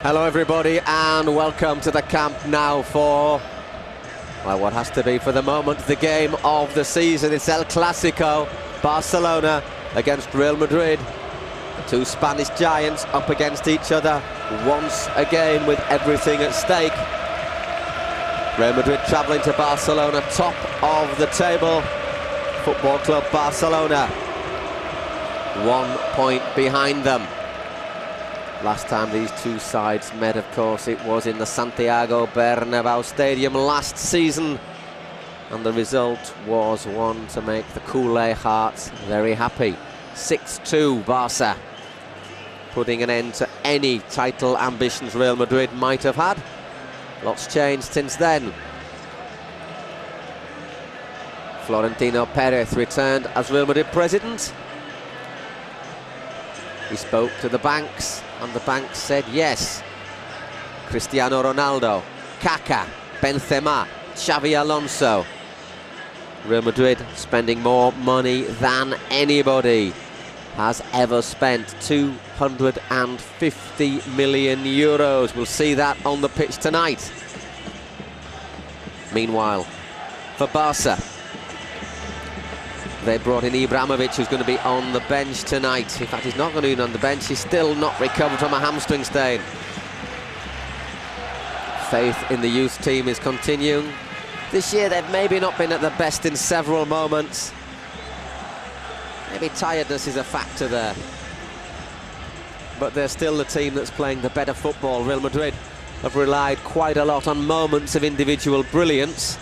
Hello everybody and welcome to the Camp Nou for, well, what has to be for the moment the game of the season. It's El Clásico, Barcelona against Real Madrid. The two Spanish giants up against each other once again with everything at stake. Real Madrid travelling to Barcelona, top of the table. Football Club Barcelona 1 point behind them. Last time these two sides met, of course, it was in the Santiago Bernabéu Stadium last season, and the result was one to make the culé hearts very happy. 6-2 Barca, putting an end to any title ambitions Real Madrid might have had. Lots changed since then. Florentino Perez returned as Real Madrid president. He spoke to the banks, and the banks said yes. Cristiano Ronaldo, Kaká, Benzema, Xavi Alonso. Real Madrid spending more money than anybody has ever spent. 250 million euros. We'll see that on the pitch tonight. Meanwhile, for Barca, they brought in Ibrahimovic, who's going to be on the bench tonight. In fact, he's not going to be on the bench. He's still not recovered from a hamstring strain. Faith in the youth team is continuing. This year, they've maybe not been at the best in several moments. Maybe tiredness is a factor there. But they're still the team that's playing the better football. Real Madrid have relied quite a lot on moments of individual brilliance.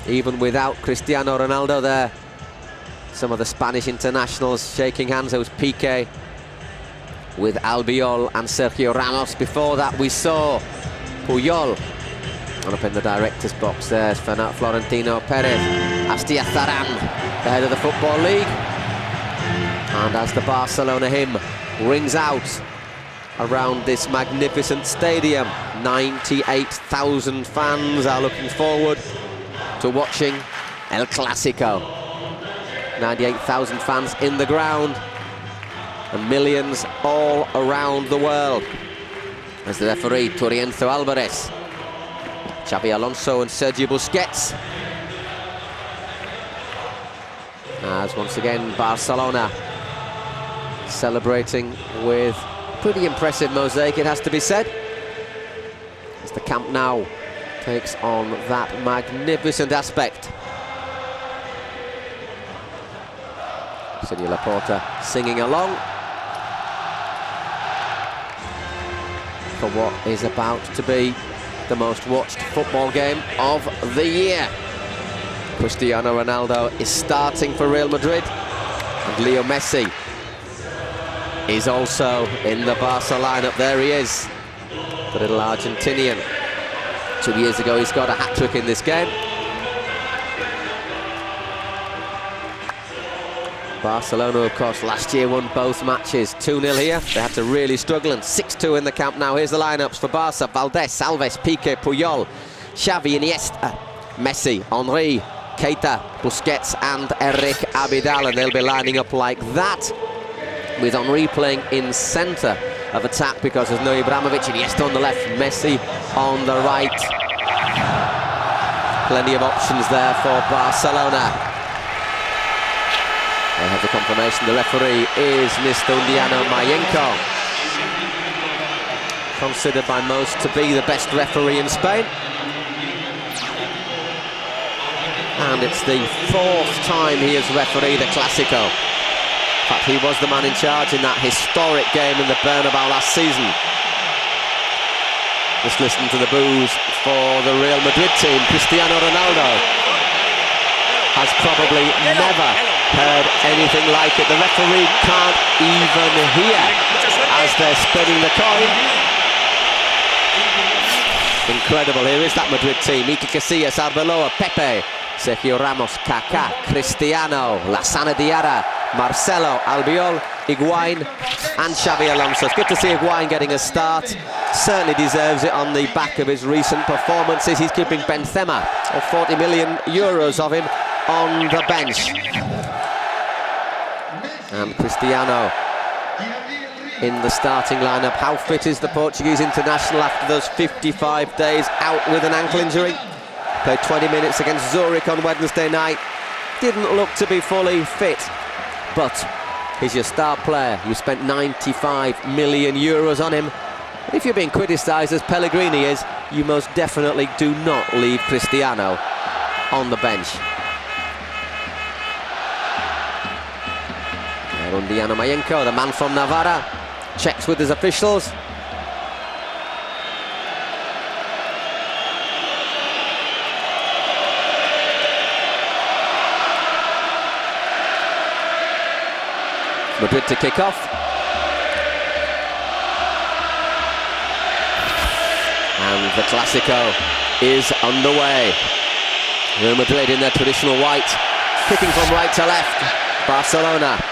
Even without Cristiano Ronaldo there, some of the Spanish internationals shaking hands. There was Piqué with Albiol and Sergio Ramos. Before that we saw Puyol. And up in the director's box there's Florentino Perez. Astiazaran, the head of the Football League. And as the Barcelona hymn rings out around this magnificent stadium, 98,000 fans are looking forward to watching El Clásico. 98,000 fans in the ground and millions all around the world. As the referee, Turienzo Alvarez, Xavi Alonso and Sergio Busquets. As once again Barcelona celebrating with pretty impressive mosaic, it has to be said, as the Camp Nou takes on that magnificent aspect. Sergio Laporta singing along for what is about to be the most watched football game of the year. Cristiano Ronaldo is starting for Real Madrid, and Leo Messi is also in the Barca lineup. There he is, the little Argentinian. 2 years ago he's got a hat-trick in this game. Barcelona, of course, last year won both matches. 2-0 here. They had to really struggle, and 6-2 in the Camp Nou. Here's the lineups for Barca: Valdés, Alves, Piqué, Puyol, Xavi, Iniesta, Messi, Henry, Keita, Busquets and Eric Abidal. And they'll be lining up like that, with Henry playing in centre of attack because there's no Ibrahimovic. Iniesta on the left, Messi on the right. Plenty of options there for Barcelona. They have the confirmation. The referee is Mr. Undiano Mayenko, considered by most to be the best referee in Spain. And it's the 4th time he has refereed a Clásico. In fact, he was the man in charge in that historic game in the Bernabéu last season. Just listen to the boos for the Real Madrid team. Cristiano Ronaldo has probably never heard anything like it. The referee can't even hear as they're spinning the coin. Incredible. Here is that Madrid team: Iker Casillas, Arbeloa, Pepe, Sergio Ramos, Kaká, Cristiano, Lassana Diarra, Marcelo, Albiol, Higuain and Xavi Alonso. It's good to see Higuain getting a start. Certainly deserves it on the back of his recent performances. He's keeping Benzema, or 40 million euros of him, on the bench. And Cristiano in the starting lineup. How fit is the Portuguese international after those 55 days out with an ankle injury? Played 20 minutes against Zurich on Wednesday night. Didn't look to be fully fit, but he's your star player. You spent 95 million euros on him. If you're being criticised as Pellegrini is, you most definitely do not leave Cristiano on the bench. Rundiano Mayenko, the man from Navarra, checks with his officials. Madrid to kick off. And the Clásico is underway. Real Madrid in their traditional white, kicking from right to left. Barcelona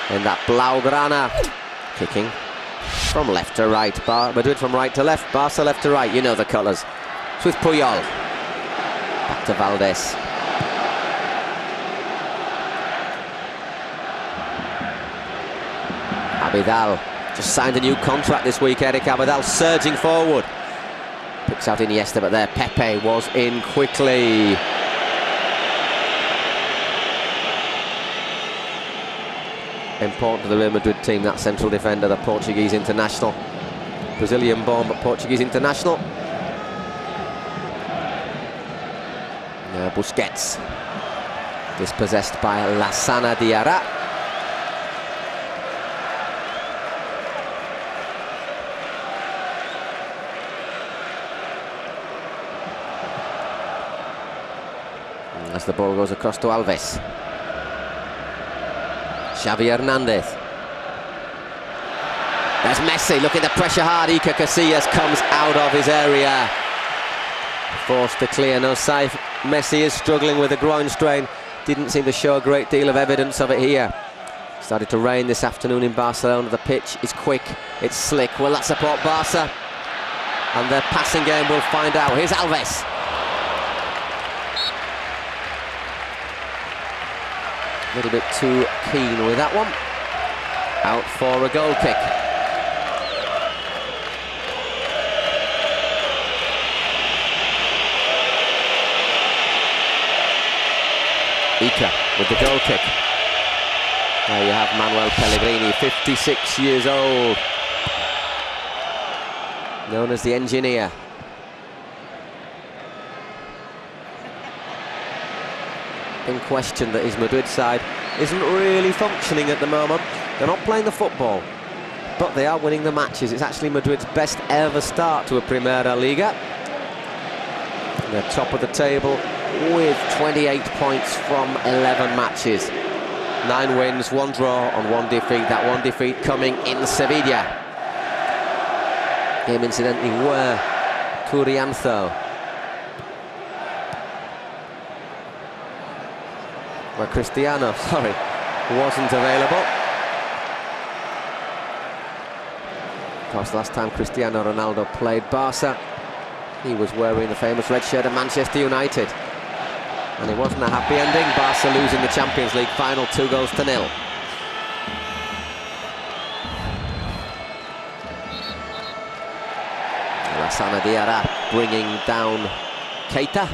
in that Blaugrana, kicking from left to right. Madrid from right to left, Barca left to right. You know the colours. It's with Puyol. Back to Valdés. Abidal just signed a new contract this week. Eric Abidal surging forward. Picks out Iniesta, but there Pepe was in quickly. Important to the Real Madrid team, that central defender, the Portuguese international. Brazilian born, but Portuguese international. Now Busquets. Dispossessed by Lassana Diarra. As the ball goes across to Alves. Xavi Hernandez. There's Messi looking to pressure hard. Iker Casillas comes out of his area. Forced to clear, no save. Messi is struggling with a groin strain. Didn't seem to show a great deal of evidence of it here. Started to rain this afternoon in Barcelona. The pitch is quick, it's slick. Will that support Barca? And their passing game will find out. Here's Alves. A little bit too keen with that one. Out for a goal kick. Iker with the goal kick. There you have Manuel Pellegrini, 56 years old. Known as the engineer. In question that his Madrid side isn't really functioning at the moment. They're not playing the football, but they are winning the matches. It's actually Madrid's best ever start to a Primera Liga. They're top of the table with 28 points from 11 matches. 9 wins, 1 draw and 1 defeat. That 1 defeat coming in Sevilla. Game incidentally where Curianzo, where Cristiano, wasn't available. Of course, the last time Cristiano Ronaldo played Barca, he was wearing the famous red shirt of Manchester United. And it wasn't a happy ending. Barca losing the Champions League final 2-0. Lassana Diarra bringing down Keita.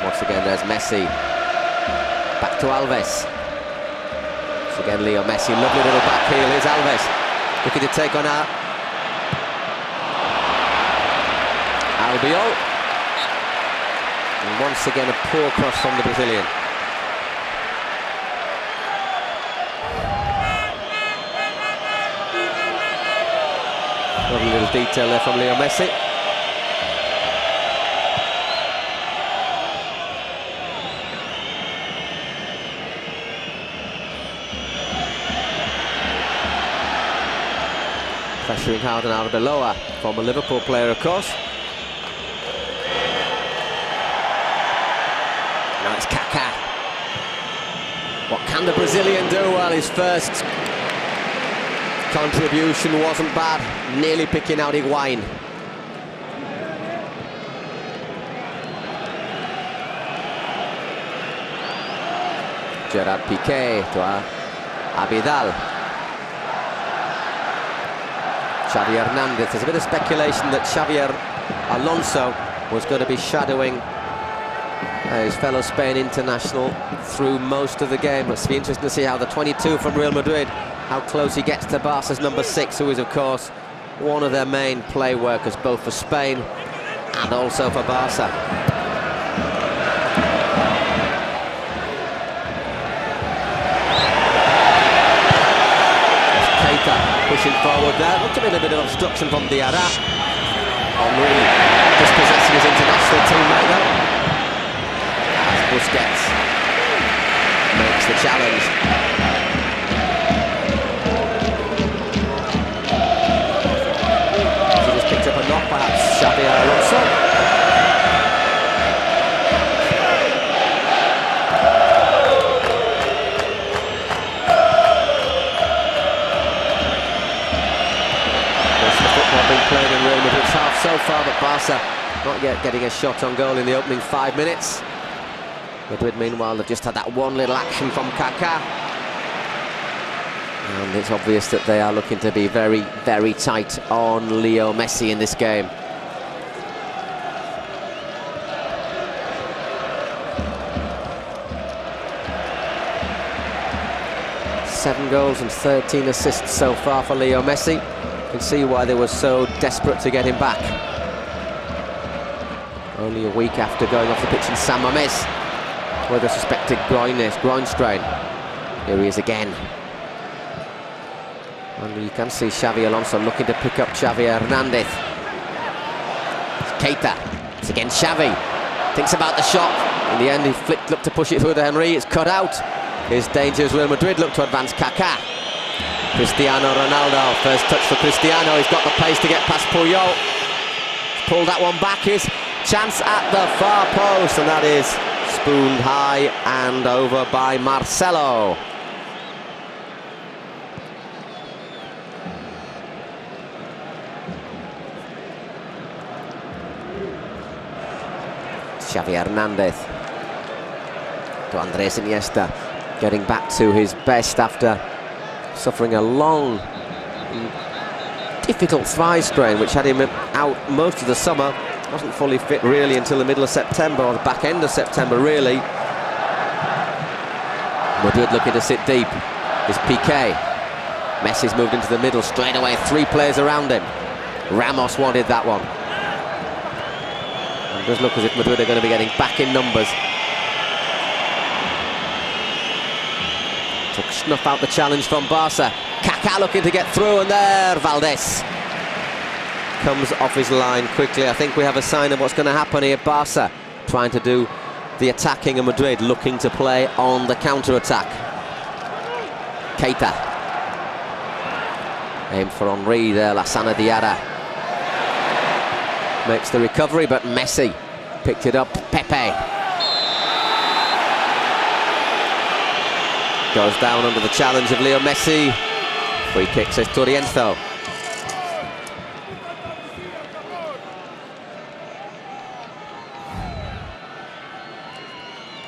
Once again, there's Messi. Back to Alves. Once again, Leo Messi. Lovely little back heel. Here's Alves. Looking to take on Albiol. And once again, a poor cross from the Brazilian. Lovely little detail there from Leo Messi. Pressuring hard on Arbeloa, former Liverpool player, of course. Now it's Kaká. What can the Brazilian do? Well, his first contribution wasn't bad, nearly picking out Higuain. Gerard Piqué to Abidal. Xavi Hernandez. There's a bit of speculation that Xavi Alonso was going to be shadowing his fellow Spain international through most of the game. It's be interesting to see how the 22 from Real Madrid, how close he gets to Barca's number 6, who is of course one of their main play workers, both for Spain and also for Barca. Pushing forward there, looked to be a bit of obstruction from Diarra. Henry dispossessing his international teammate though. As Busquets makes the challenge. He just picked up a knock perhaps, Xavi Alonso. Been playing in Real Madrid's half so far, but Barca not yet getting a shot on goal in the opening 5 minutes. Madrid, meanwhile, have just had that one little action from Kaká. And it's obvious that they are looking to be very, very tight on Leo Messi in this game. Seven goals and 13 assists so far for Leo Messi. You can see why they were so desperate to get him back. Only a week after going off the pitch in San Mamés with a suspected groin strain. Here he is again. And you can see Xavi Alonso looking to pick up Xavi Hernandez. It's Keita. It's again Xavi. Thinks about the shot. In the end, he looked to push it through to Henry. It's cut out. Here's danger as Real Madrid look to advance. Kaká. Cristiano Ronaldo, first touch for Cristiano, he's got the pace to get past Puyol. Pulled that one back, his chance at the far post, and that is spooned high and over by Marcelo. Xavi Hernandez to Andres Iniesta, getting back to his best after suffering a long, difficult thigh strain which had him out most of the summer. Wasn't fully fit really until the middle of September, or the back end of September really. Madrid looking to sit deep. Is Piqué. Messi's moved into the middle straight away, 3 players around him. Ramos wanted that one. And it does look as if Madrid are going to be getting back in numbers. To snuff out the challenge from Barca. Kaká looking to get through, and there Valdés comes off his line quickly. I think we have a sign of what's going to happen here. Barca trying to do the attacking, and Madrid looking to play on the counter-attack. Keita. Aimed for Henry there, Lassana Diarra. Makes the recovery, but Messi picked it up. Pepe. Goes down under the challenge of Leo Messi. Free kick, says Torienzo.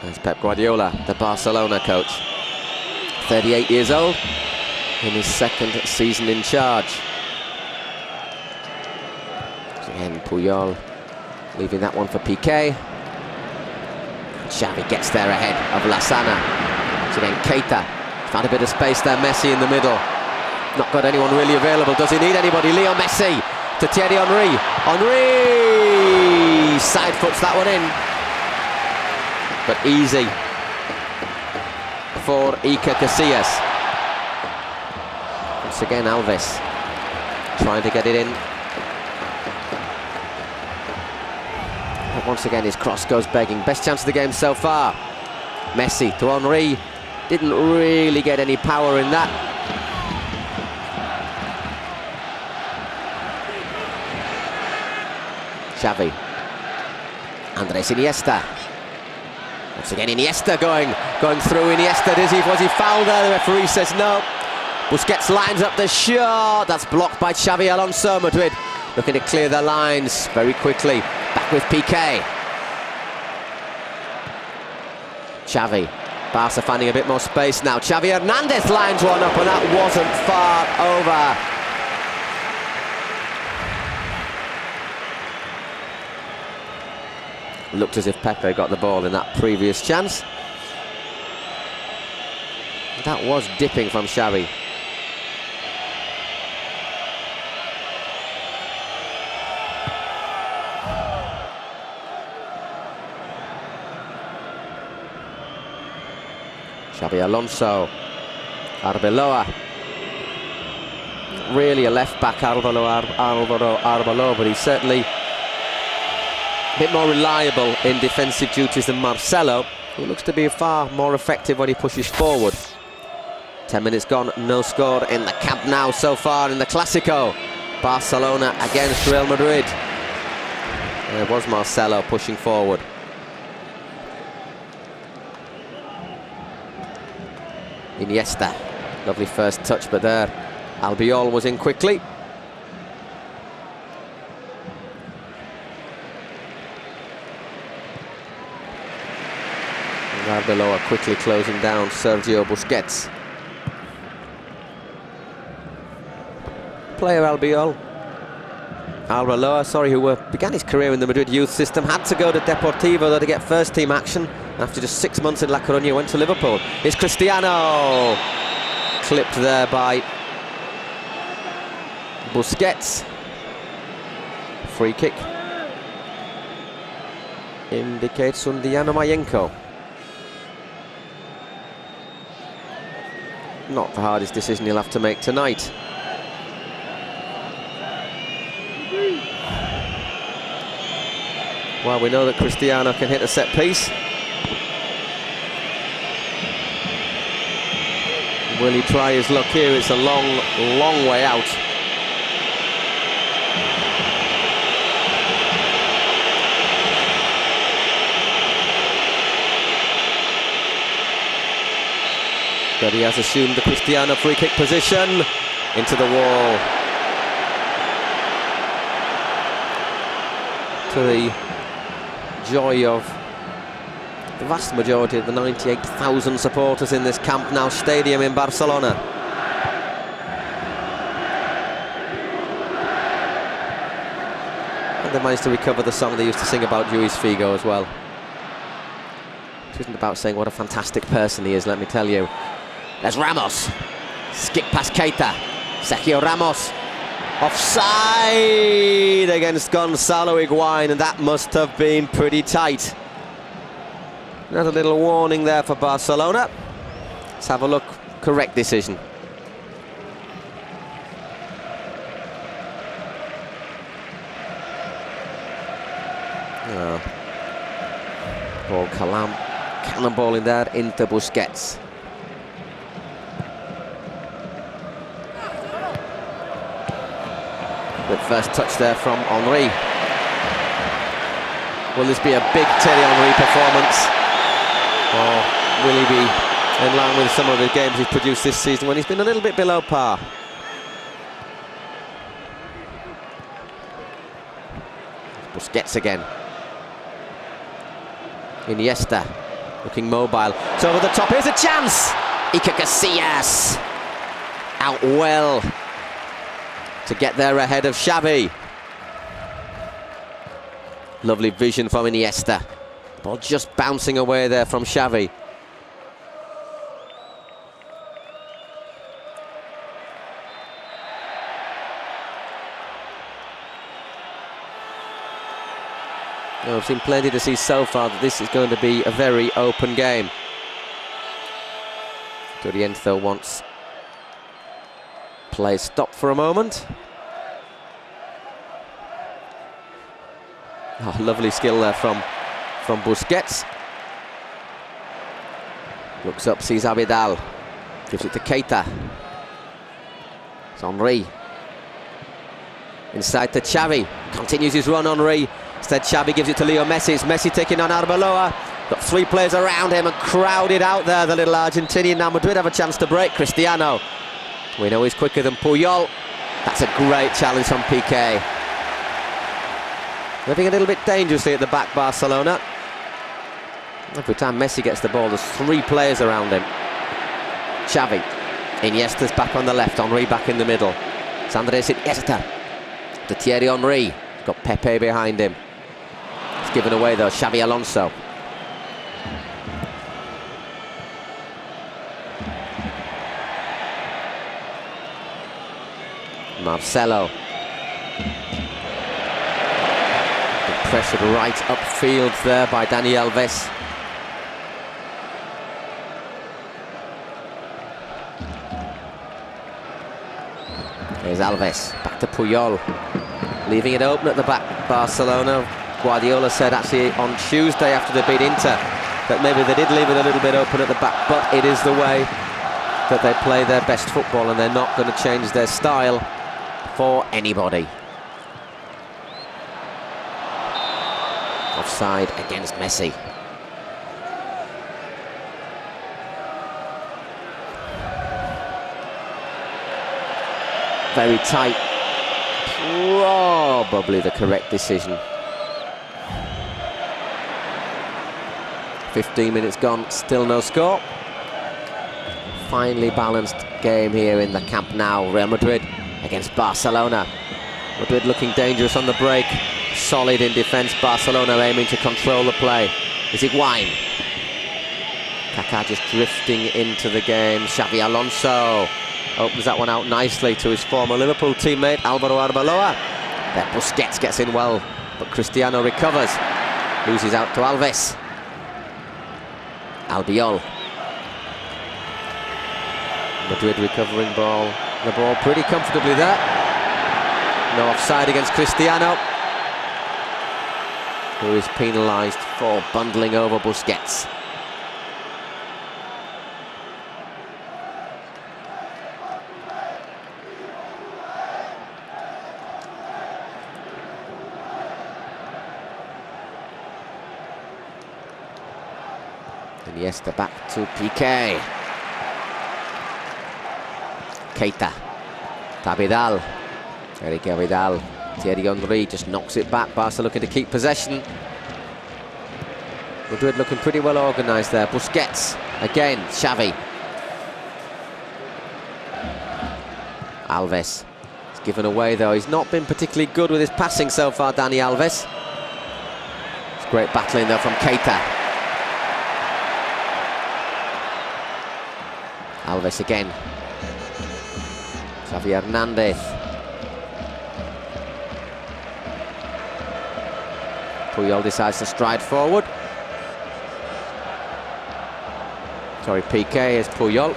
There's Pep Guardiola, the Barcelona coach. 38 years old, in his 2nd season in charge. Again, Puyol leaving that one for Piqué. Xavi gets there ahead of Lassana. So then Keita, found a bit of space there, Messi in the middle. Not got anyone really available, does he need anybody? Leo Messi to Thierry Henry. Henry side foots that one in. But easy for Iker Casillas. Once again Alves trying to get it in. But once again his cross goes begging. Best chance of the game so far. Messi to Henry. Didn't really get any power in that. Xavi. Andres Iniesta. Once again Iniesta going through. Iniesta, was he fouled there? The referee says no. Busquets lines up the shot. That's blocked by Xavi Alonso. Madrid looking to clear their lines very quickly. Back with Piqué. Xavi. Barca finding a bit more space now. Xavi Hernandez lines one up, and that wasn't far over. Looked as if Pepe got the ball in that previous chance. That was dipping from Xavi. Xabi Alonso, Arbeloa. Really a left-back, Arbeloa, but he's certainly a bit more reliable in defensive duties than Marcelo, who looks to be far more effective when he pushes forward. 10 minutes gone, no score in the Camp Nou so far in the Clásico. Barcelona against Real Madrid. There was Marcelo pushing forward. Iniesta, lovely first touch, but there Albiol was in quickly. And Arbeloa quickly closing down Sergio Busquets. Player Albiol, Arbeloa, sorry, who began his career in the Madrid youth system, had to go to Deportivo though to get first team action. After just 6 months in La Coruña, went to Liverpool. Here's Cristiano, clipped there by Busquets. Free kick indicates Undiano Mayenko. Not the hardest decision he'll have to make tonight. Well, we know that Cristiano can hit a set piece. Will he try his luck here? It's a long, long way out. But he has assumed the Cristiano free kick position. Into the wall. To the joy of the vast majority of the 98,000 supporters in this Camp Nou stadium in Barcelona. And they managed to recover the song they used to sing about Luis Figo as well. It isn't about saying what a fantastic person he is, let me tell you. There's Ramos. Skip past Keita. Sergio Ramos. Offside against Gonzalo Higuain, and that must have been pretty tight. Another little warning there for Barcelona. Let's have a look. Correct decision. Ball cannonball in there into Busquets. Good first touch there from Henry. Will this be a big Thierry Henry performance? Or will he be in line with some of the games he's produced this season when he's been a little bit below par? Busquets again. Iniesta looking mobile. It's over the top. Here's a chance. Iker Casillas out well to get there ahead of Xavi. Lovely vision from Iniesta. Ball just bouncing away there from Xavi. Well, I've seen plenty to see so far that this is going to be a very open game. Durienzo wants play stopped for a moment. Oh, lovely skill there from Busquets. Looks up, sees Abidal. Gives it to Keita. It's Henry. Inside to Xavi. Continues his run, Henry. Instead, Xavi gives it to Leo Messi. It's Messi taking on Arbeloa. Got three players around him and crowded out there, the little Argentinian. Now Madrid have a chance to break. Cristiano. We know he's quicker than Puyol. That's a great challenge from Piqué. Living a little bit dangerously at the back, Barcelona. Every time Messi gets the ball, there's 3 players around him. Xavi. Iniesta's back on the left. Henry back in the middle. It's Andres Iniesta. To Thierry Henry. Got Pepe behind him. It's given away though. Xavi Alonso. Marcelo. Pressured right upfield there by Dani Alves. There's Alves, back to Puyol. Leaving it open at the back, Barcelona. Guardiola said actually on Tuesday after they beat Inter that maybe they did leave it a little bit open at the back, but it is the way that they play their best football and they're not going to change their style for anybody. Offside against Messi. Very tight. Probably the correct decision. 15 minutes gone, still no score. Finely balanced game here in the Camp Nou. Real Madrid against Barcelona. Madrid looking dangerous on the break. Solid in defence. Barcelona aiming to control the play. Is it Wine? Kaká just drifting into the game. Xavi Alonso opens that one out nicely to his former Liverpool teammate Álvaro Arbeloa. Then Busquets gets in well, but Cristiano recovers. Loses out to Alves. Albiol. Madrid recovering the ball pretty comfortably there. No offside against Cristiano, who is penalised for bundling over Busquets. Iniesta back to Piqué. Keita. Abidal. Eric Abidal. Thierry Henry just knocks it back. Barca looking to keep possession. Madrid looking pretty well organised there. Busquets. Again, Xavi. Alves. He's given away though. He's not been particularly good with his passing so far, Dani Alves. It's great battling though from Keita. Alves again. Xavi Hernandez. Puyol decides to stride forward. Sorry, Piqué is Puyol.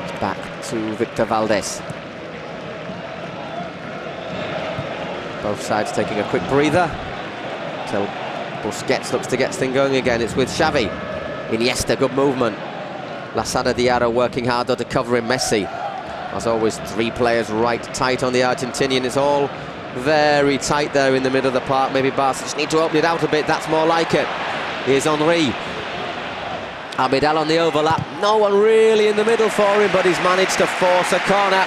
It's back to Victor Valdés. Both sides taking a quick breather until Busquets looks to get things going again. It's with Xavi. Iniesta, good movement. Lasana Diarra working hard to cover him. Messi. As always, 3 players right tight on the Argentinian. It's all very tight there in the middle of the park. Maybe Barca just need to open it out a bit. That's more like it. Here's Henry. Abidal on the overlap. No one really in the middle for him, but he's managed to force a corner.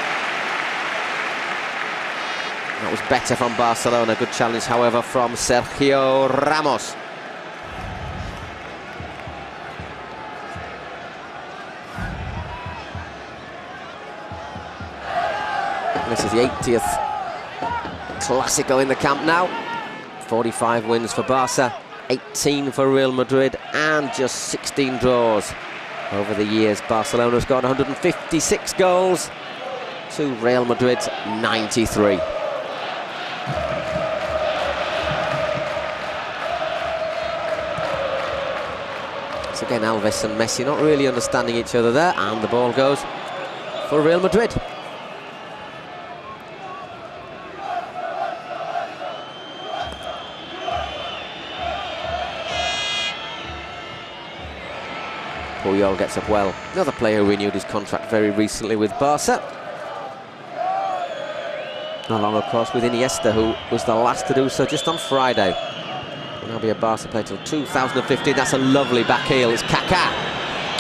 That was better from Barcelona. Good challenge, however, from Sergio Ramos. This is the 80th Clásico in the Camp Nou. 45 wins for Barca, 18 for Real Madrid, and just 16 draws over the years. Barcelona's got 156 goals to Real Madrid's 93. So again, Alves and Messi not really understanding each other there, and the ball goes for Real Madrid. Puyol gets up well. Another player who renewed his contract very recently with Barca. Along, of course, with Iniesta, who was the last to do so just on Friday. Will now be a Barca player till 2015. That's a lovely back heel. It's Kaká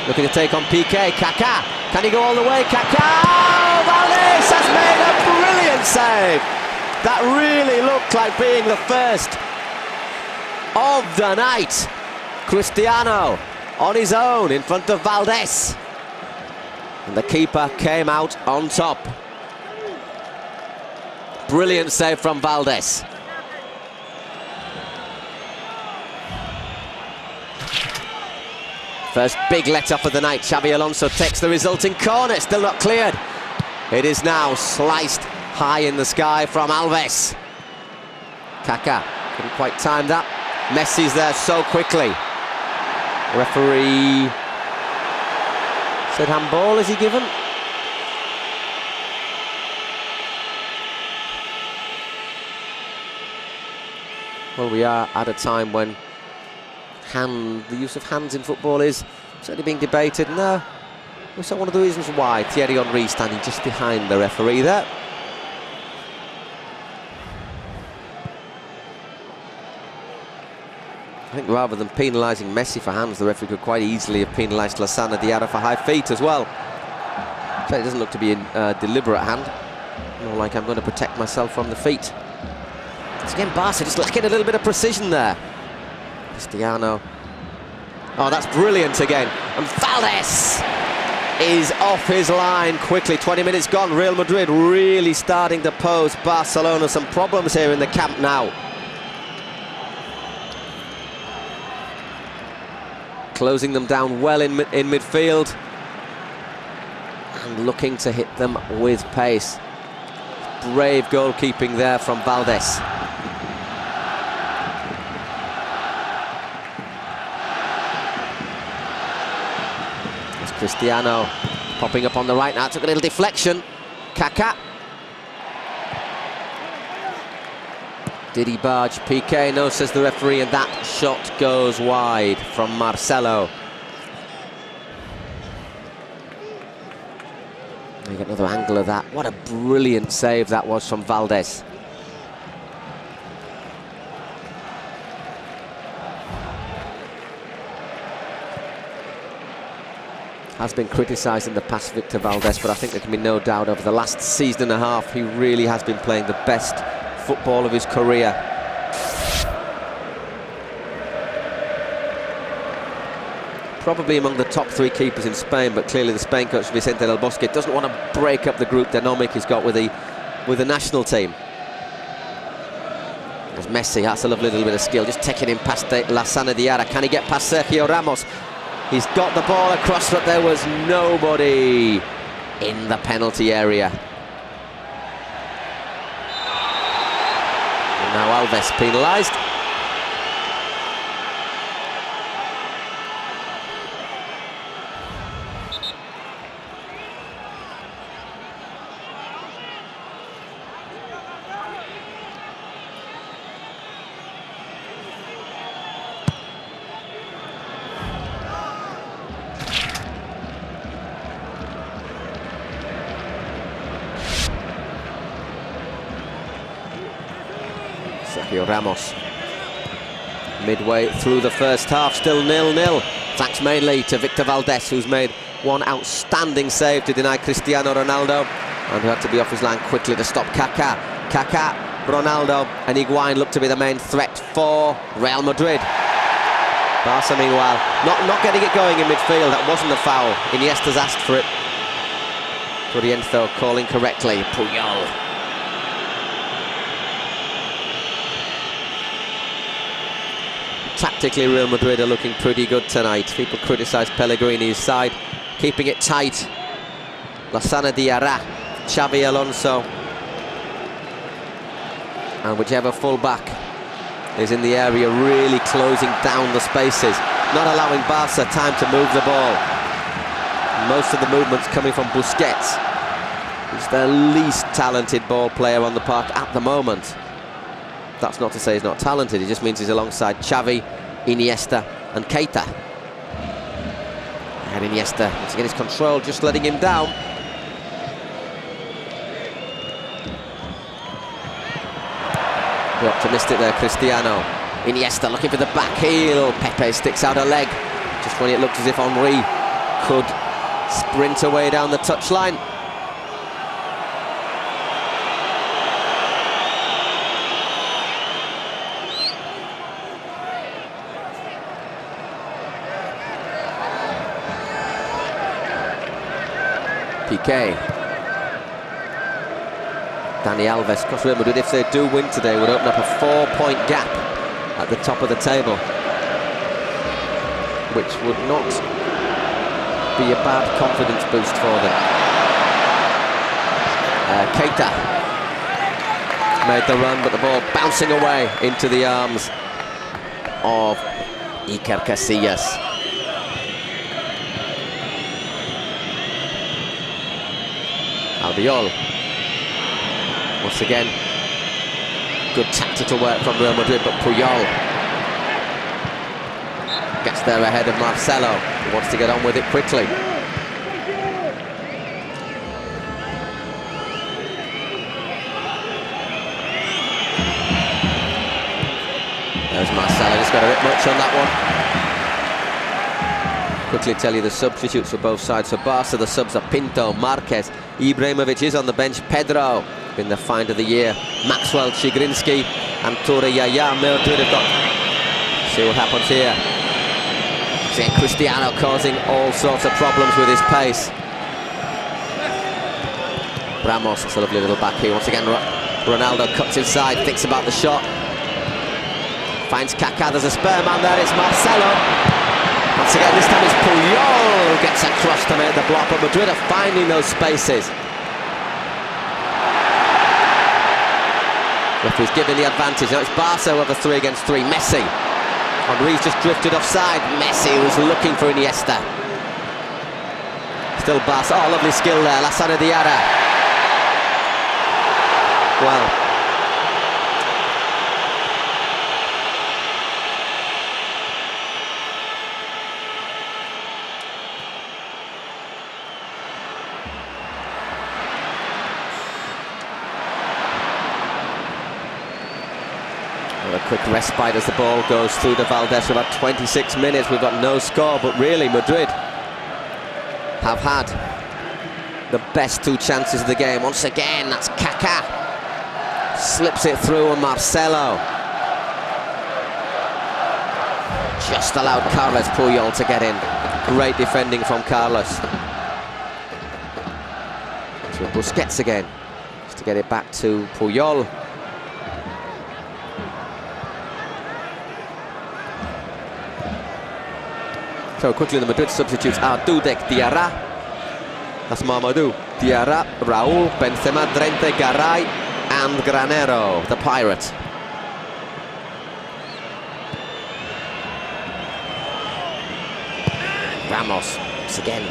looking to take on Piqué. Kaká, can he go all the way? Kaká! Valdés has made a brilliant save. That really looked like being the first of the night. Cristiano on his own in front of Valdés. And the keeper came out on top. Brilliant save from Valdés. First big let-off of the night. Xabi Alonso takes the resulting corner, still not cleared. It is now sliced high in the sky from Alves. Kaká couldn't quite time that. Messi's there so quickly. Referee said handball, is he given? Well, we are at a time when the use of hands in football is certainly being debated. No, we saw one of the reasons why. Thierry Henry standing just behind the referee there. I think rather than penalising Messi for hands, the referee could quite easily have penalised Lassana Diarra for high feet as well. So it doesn't look to be a deliberate hand. More like I'm going to protect myself from the feet. It's again Barca just lacking a little bit of precision there. Cristiano. Oh, that's brilliant again. And Valdés is off his line quickly. 20 minutes gone. Real Madrid really starting to pose Barcelona some problems here in the Camp Nou. Closing them down well in midfield and looking to hit them with pace. Brave goalkeeping there from Valdés. It's Cristiano popping up on the right now. Took a little deflection. Kaká. Did he barge Piqué? No, says the referee, and that shot goes wide from Marcelo. You get another angle of that. What a brilliant save that was from Valdés. Has been criticised in the past, Victor Valdés, but I think there can be no doubt over the last season and a half he really has been playing the best football of his career. Probably among the top 3 keepers in Spain, but clearly the Spain coach Vicente Del Bosque doesn't want to break up the group dynamic he's got with the national team. As Messi, that's a lovely little bit of skill, just taking him past Lassana Diarra. Can he get past Sergio Ramos? He's got the ball across, but there was nobody in the penalty area. And now Alves penalised. Sergio Ramos, midway through the first half, still 0-0. Thanks mainly to Victor Valdés, who's made one outstanding save to deny Cristiano Ronaldo, and who had to be off his line quickly to stop Kaká. Kaká, Ronaldo and Higuain look to be the main threat for Real Madrid. Barca, meanwhile, not getting it going in midfield. That wasn't a foul. Iniesta's asked for it. Purienzo calling correctly. Puyol. Tactically, Real Madrid are looking pretty good tonight. People criticise Pellegrini's side, keeping it tight. Lassana Diarra, Xabi Alonso, and whichever full-back is in the area, really closing down the spaces, not allowing Barca time to move the ball. Most of the movements coming from Busquets, who's their least talented ball player on the park at the moment. That's not to say he's not talented, it just means he's alongside Xavi, Iniesta and Keita. And Iniesta, once again, his control just letting him down. Be optimistic there, Cristiano. Iniesta looking for the back heel. Pepe sticks out a leg just when it looked as if Henry could sprint away down the touchline. Piqué. Dani Alves. Because Real Madrid, if they do win today, would open up a 4-point gap at the top of the table, which would not be a bad confidence boost for them. Keita made the run, but the ball bouncing away into the arms of Iker Casillas. Albiol. Once again, good tactical work from Real Madrid, but Puyol gets there ahead of Marcelo, who wants to get on with it quickly. There's Marcelo, just got a bit much on that one. Quickly tell you the substitutes for both sides. For Barca, the subs are Pinto, Marquez, Ibrahimovic is on the bench, Pedro, been the find of the year, Maxwell, Chigrinsky, and Toure Yaya. Madrid have got... See what happens here. See Cristiano causing all sorts of problems with his pace. Ramos, it's a lovely little back here. Once again, Ronaldo cuts inside, thinks about the shot. Finds Kaká, there's a spare man there, it's Marcelo. Once again, this time it's Puyol who gets across to make the block, but Madrid are finding those spaces. Referee's giving the advantage. Now it's Barca who have a 3 against 3. Messi. Henry's just drifted offside. Messi was looking for Iniesta. Still Barca. Oh, lovely skill there. Lassana Diarra. Well. A quick respite as the ball goes through to Valdez for about 26 minutes. We've got no score, but really Madrid have had the best 2 chances of the game. Once again, that's Kaká. Slips it through, and Marcelo just allowed Carles Puyol to get in. Great defending from Carlos. To Busquets again, just to get it back to Puyol. So quickly the Madrid substitutes are Dudek, Diarra, that's Mamadou, Diarra, Raúl, Benzema, Drente, Garay and Granero, the Pirate. Ramos, once again,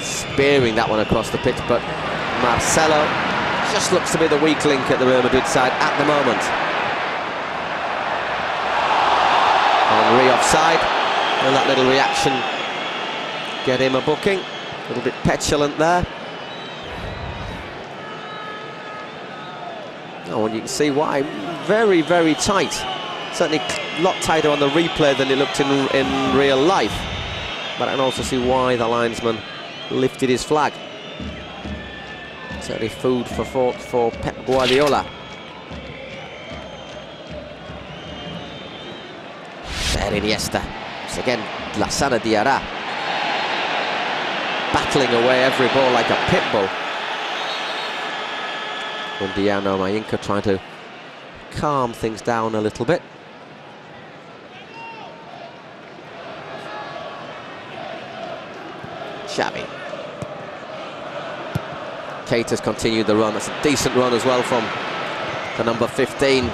spearing that one across the pitch, but Marcelo just looks to be the weak link at the Real Madrid side at the moment. Henry offside. And that little reaction get him a booking. A little bit petulant there. Oh, and you can see why. Very, very tight. Certainly a lot tighter on the replay than it looked in real life. But I can also see why the linesman lifted his flag. Certainly food for thought for Pep Guardiola. There Iniesta. Again, Lassana Diarra battling away every ball like a pit bull. Undiano Mayinka trying to calm things down a little bit. Xavi. Keita's continued the run. That's a decent run as well from the number 15.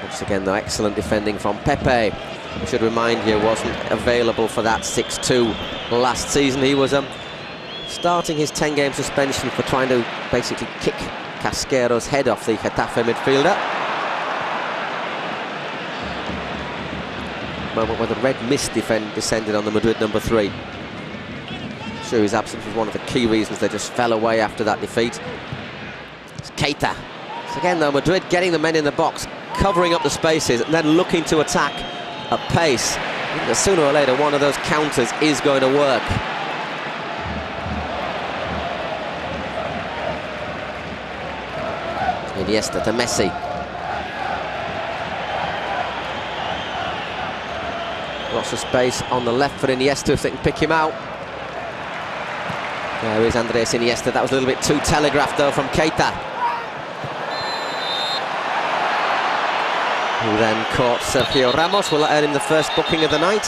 Once again, though, excellent defending from Pepe. I should remind you, wasn't available for that 6-2 last season. He was starting his 10-game suspension for trying to basically kick Casquero's head off the Getafe midfielder. Moment where the red mist descended on the Madrid number 3. Sure, his absence was one of the key reasons they just fell away after that defeat. It's Keita. So again, though, Madrid getting the men in the box, covering up the spaces, and then looking to attack at pace. Sooner or later, one of those counters is going to work. Iniesta to Messi. Lots of space on the left for Iniesta if they can pick him out. There is Andres Iniesta. That was a little bit too telegraphed though from Keita, who then caught Sergio Ramos. Will that earn him the first booking of the night?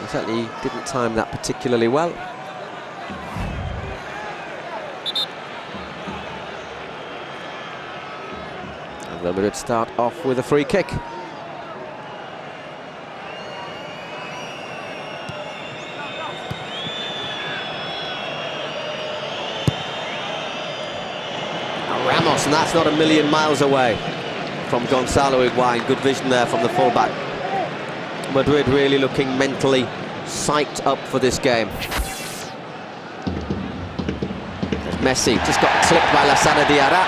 He certainly didn't time that particularly well. And Real Madrid start off with a free kick. Ramos, and that's not a million miles away from Gonzalo Higuain. Good vision there from the fullback. Madrid really looking mentally psyched up for this game. Messi just got clipped by Lassana Diarra.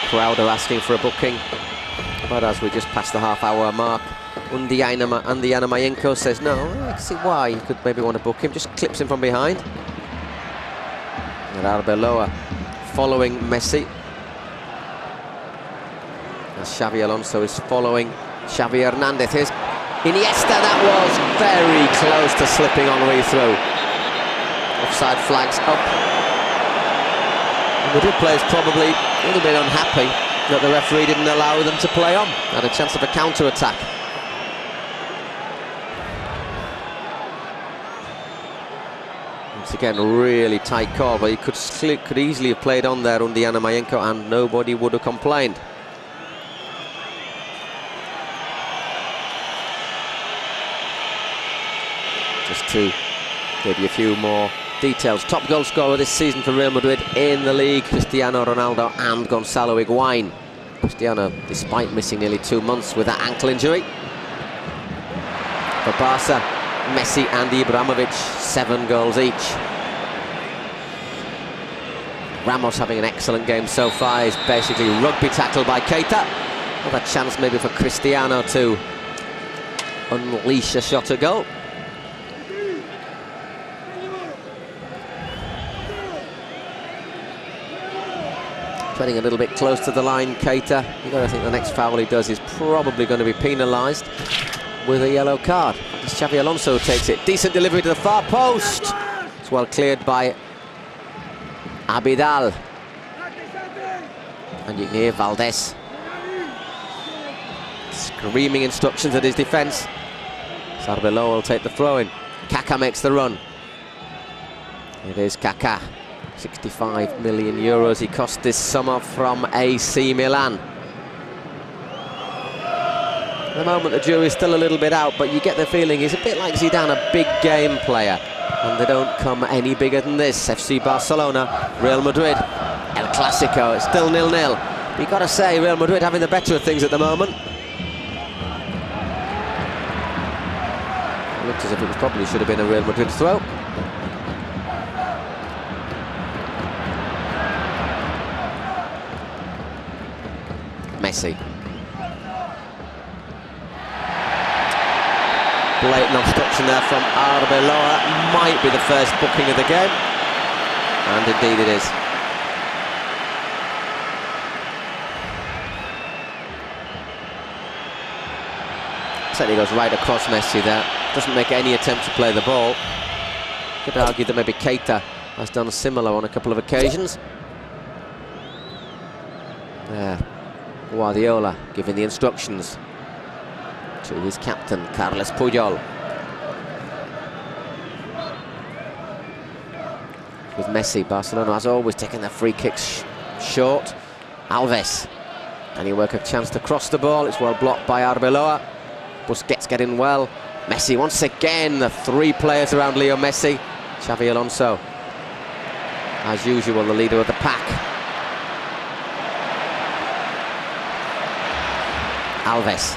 Crowd are asking for a booking, but as we just passed the half-hour mark, Andiana Mayenko says no. I can see why you could maybe want to book him. Just clips him from behind. And Arbeloa following Messi. As Xavi Alonso is following Xavi Hernandez. Here's Iniesta. That was very close to slipping Henry through. Offside flags up. The Madrid players probably a little bit unhappy that the referee didn't allow them to play on. Had a chance of a counter-attack. Once again, really tight call, but he could easily have played on there, Andiana Mayenko, and nobody would have complained. Just to give you a few more details. Top goal scorer this season for Real Madrid in the league, Cristiano Ronaldo and Gonzalo Higuain. Cristiano, despite missing nearly 2 months with that ankle injury. For Barca, Messi and Ibrahimovic, 7 goals each. Ramos having an excellent game so far. He's basically rugby tackled by Keita. Another chance maybe for Cristiano to unleash a shot at goal. Treading a little bit close to the line, Keita. You've got to think the next foul he does is probably going to be penalised with a yellow card. As Xavi Alonso takes it. Decent delivery to the far post. It's well cleared by Abidal. And you can hear Valdés screaming instructions at his defence. Arbeloa will take the throw-in. Kaká makes the run. It is Kaká. 65 million euros he cost this summer from AC Milan. At the moment the jury's still a little bit out, but you get the feeling he's a bit like Zidane, a big game player. And they don't come any bigger than this. FC Barcelona, Real Madrid, El Clasico. It's still 0-0. But you've got to say Real Madrid having the better of things at the moment. It looked as if it was probably should have been a Real Madrid throw. Messi. Blatant obstruction there from Arbeloa. Might be the first booking of the game. And indeed it is. Certainly goes right across Messi there. Doesn't make any attempt to play the ball. Could argue that maybe Keita has done similar on a couple of occasions. There. Guardiola giving the instructions to his captain, Carles Puyol. With Messi, Barcelona has always taken their free kicks short. Alves. Any work of chance to cross the ball. It's well blocked by Arbeloa. Busquets getting well. Messi once again. The 3 players around Leo Messi. Xavi Alonso, as usual, the leader of the pack. Alves.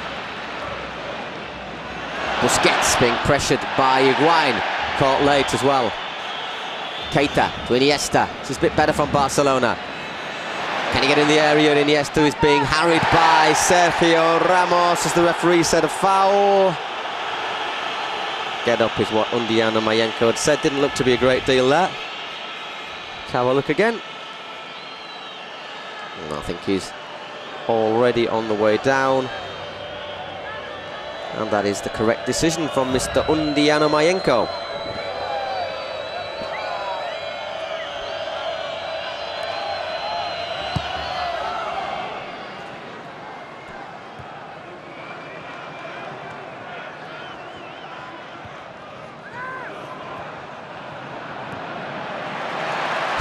Busquets being pressured by Higuain. Caught late as well. Keita to Iniesta. This is a bit better from Barcelona. Can he get in the area? Iniesta is being harried by Sergio Ramos, as the referee said a foul. get up is what Undiano Mayenko had said. Didn't look to be a great deal there. Have a look again. And I think he's already on the way down. And that is the correct decision from Mr. Undiano Mayenko.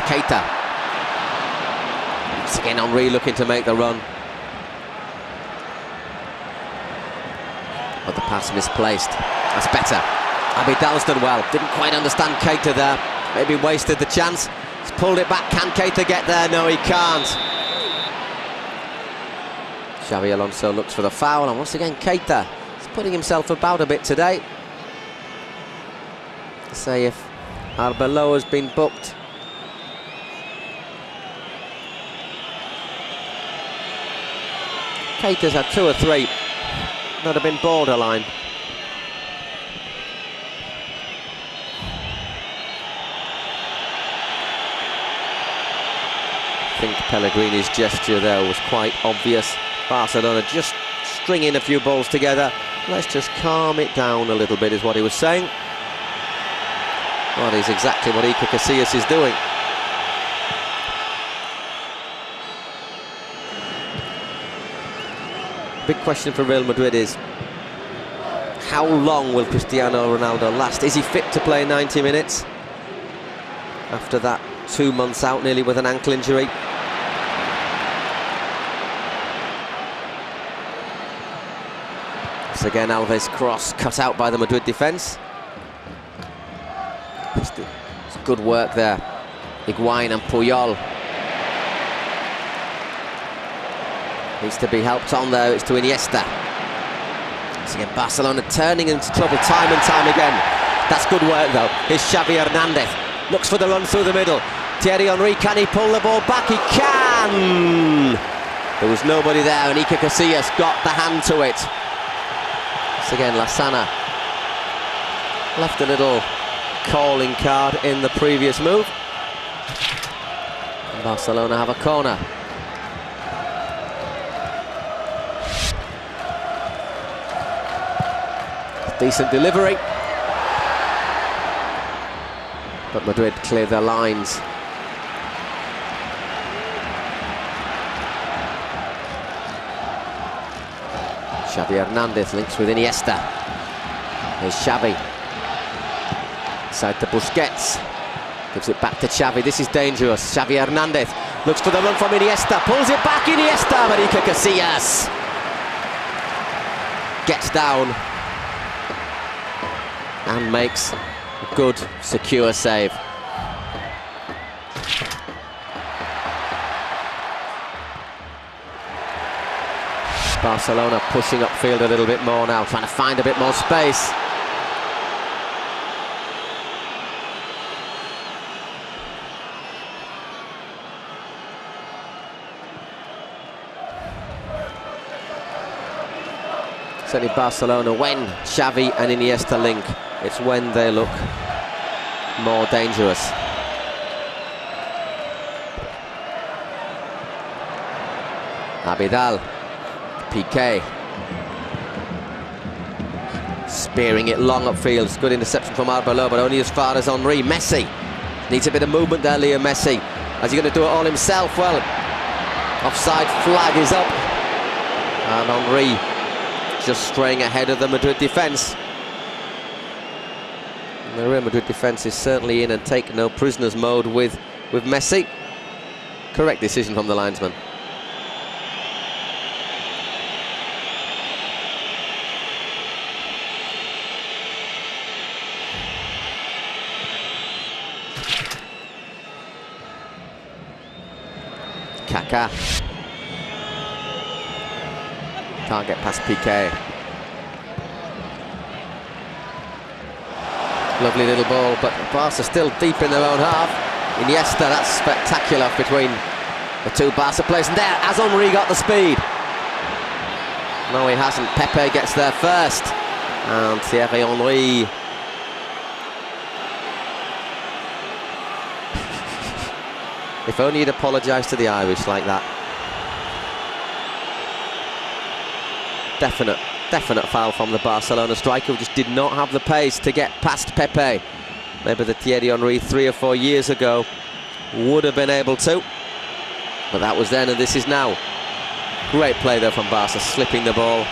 Keita. Once again, Henry looking to make the run. But the pass misplaced. That's better. Abidal's done well. Didn't quite understand Keita there. Maybe wasted the chance. He's pulled it back. Can Keita get there? No, he can't. Xavi Alonso looks for the foul, and once again Keita is putting himself about a bit today. Say if Arbeloa has been booked. Keita's had 2 or 3 that have been borderline. I think Pellegrini's gesture there was quite obvious. Barcelona just stringing a few balls together. Let's just calm it down a little bit is what he was saying. That is exactly what Iker Casillas is doing. Big question for Real Madrid is, how long will Cristiano Ronaldo last? Is he fit to play 90 minutes? After that 2 months out nearly with an ankle injury. Once again, Alves' cross cut out by the Madrid defence. It's good work there. Higuain and Puyol. Needs to be helped on there, it's to Iniesta. Once again, Barcelona turning into trouble time and time again. That's good work though. Here's Xavi Hernandez. Looks for the run through the middle. Thierry Henry, can he pull the ball back? He can! There was nobody there, and Iker Casillas got the hand to it. Once again, Lasana left a little calling card in the previous move. And Barcelona have a corner. Decent delivery, but Madrid clear their lines. Xavi Hernandez links with Iniesta. Here's Xavi. Inside to Busquets. Gives it back to Xavi. This is dangerous. Xavi Hernandez looks for the run from Iniesta. Pulls it back, Iniesta, but Iker Casillas gets down and makes a good, secure save. Barcelona pushing upfield a little bit more now, trying to find a bit more space. Certainly Barcelona, when Xavi and Iniesta link, it's when they look more dangerous. Abidal, Piqué, spearing it long upfield. It's good interception from Arbeloa, but only as far as Henry. Messi needs a bit of movement there, Leo Messi. Is he going to do it all himself? Well, offside flag is up, and Henry just straying ahead of the Madrid defence. The Real Madrid defence is certainly in and take no prisoners mode with Messi. Correct decision from the linesman. Kaká. Can't get past Piqué. Lovely little ball, but Barca still deep in their own half. Iniesta, that's spectacular between the two Barca players. And there, has Henry got the speed? No, he hasn't. Pepe gets there first. And Thierry Henry If only he'd apologised to the Irish like that. Definite foul from the Barcelona striker, who just did not have the pace to get past Pepe. Maybe the Thierry Henry 3 or 4 years ago would have been able to, but that was then and this is now. Great play though from Barca, slipping the ball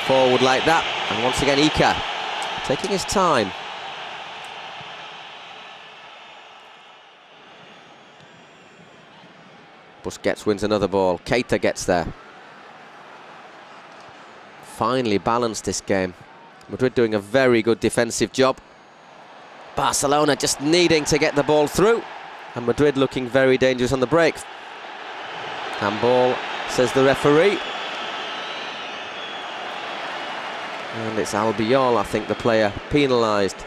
forward like that, and once again Iker taking his time. Busquets wins another ball, Keita gets there. Finally balanced this game. Madrid doing a very good defensive job. Barcelona just needing to get the ball through, and Madrid looking very dangerous on the break. Handball, says the referee. And it's Albiol, I think, the player penalised.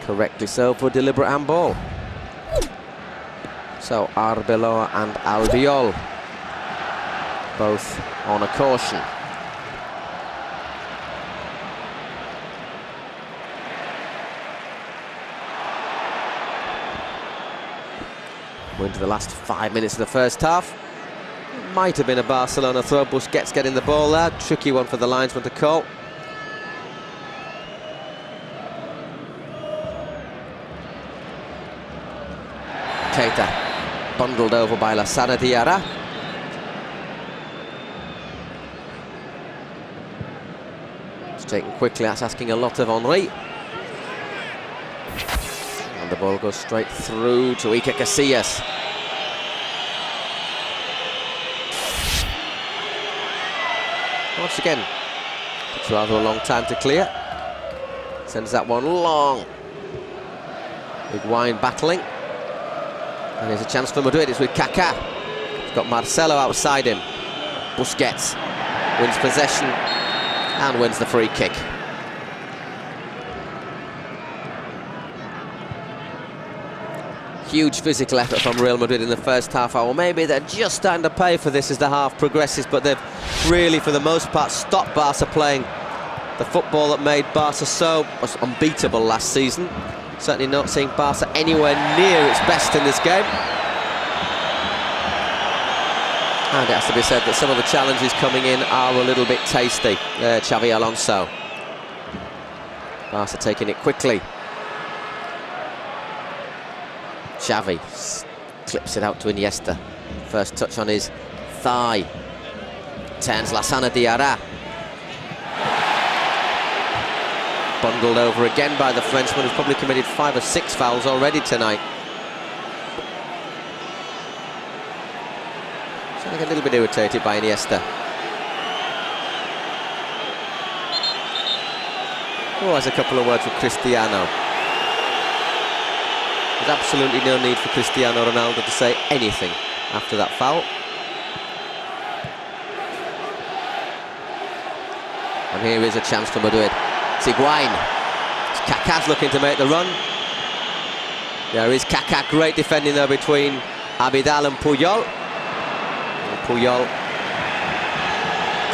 Correctly so for deliberate handball. So Arbeloa and Albiol both on a caution. We're into the last 5 minutes of the first half. Might have been a Barcelona throw. Busquets getting the ball there. Tricky one for the linesman to call. Keita bundled over by Lassana Diarra. It's taken quickly, that's asking a lot of Henry. And the ball goes straight through to Iker Casillas. Once again, it's rather a long time to clear. Sends that one long. Higuaín battling. And there's a chance for Madrid, it's with Kaká. He's got Marcelo outside him. Busquets wins possession and wins the free kick. Huge physical effort from Real Madrid in the first half hour. Maybe they're just starting to pay for this as the half progresses, but they've really, for the most part, stopped Barca playing the football that made Barca so unbeatable last season. Certainly not seeing Barca anywhere near its best in this game. And it has to be said that some of the challenges coming in are a little bit tasty. Xavi Alonso. Barca taking it quickly. Xavi clips it out to Iniesta. First touch on his thigh. Turns Lassana Diarra. Bundled over again by the Frenchman, who's probably committed 5 or 6 fouls already tonight. So I think a little bit irritated by Iniesta. Oh, has a couple of words with Cristiano. There's absolutely no need for Cristiano Ronaldo to say anything after that foul. And here is a chance for Madrid. It's Higuaín. Kaká's looking to make the run. There is Kaká, great defending there between Abidal and Puyol. And Puyol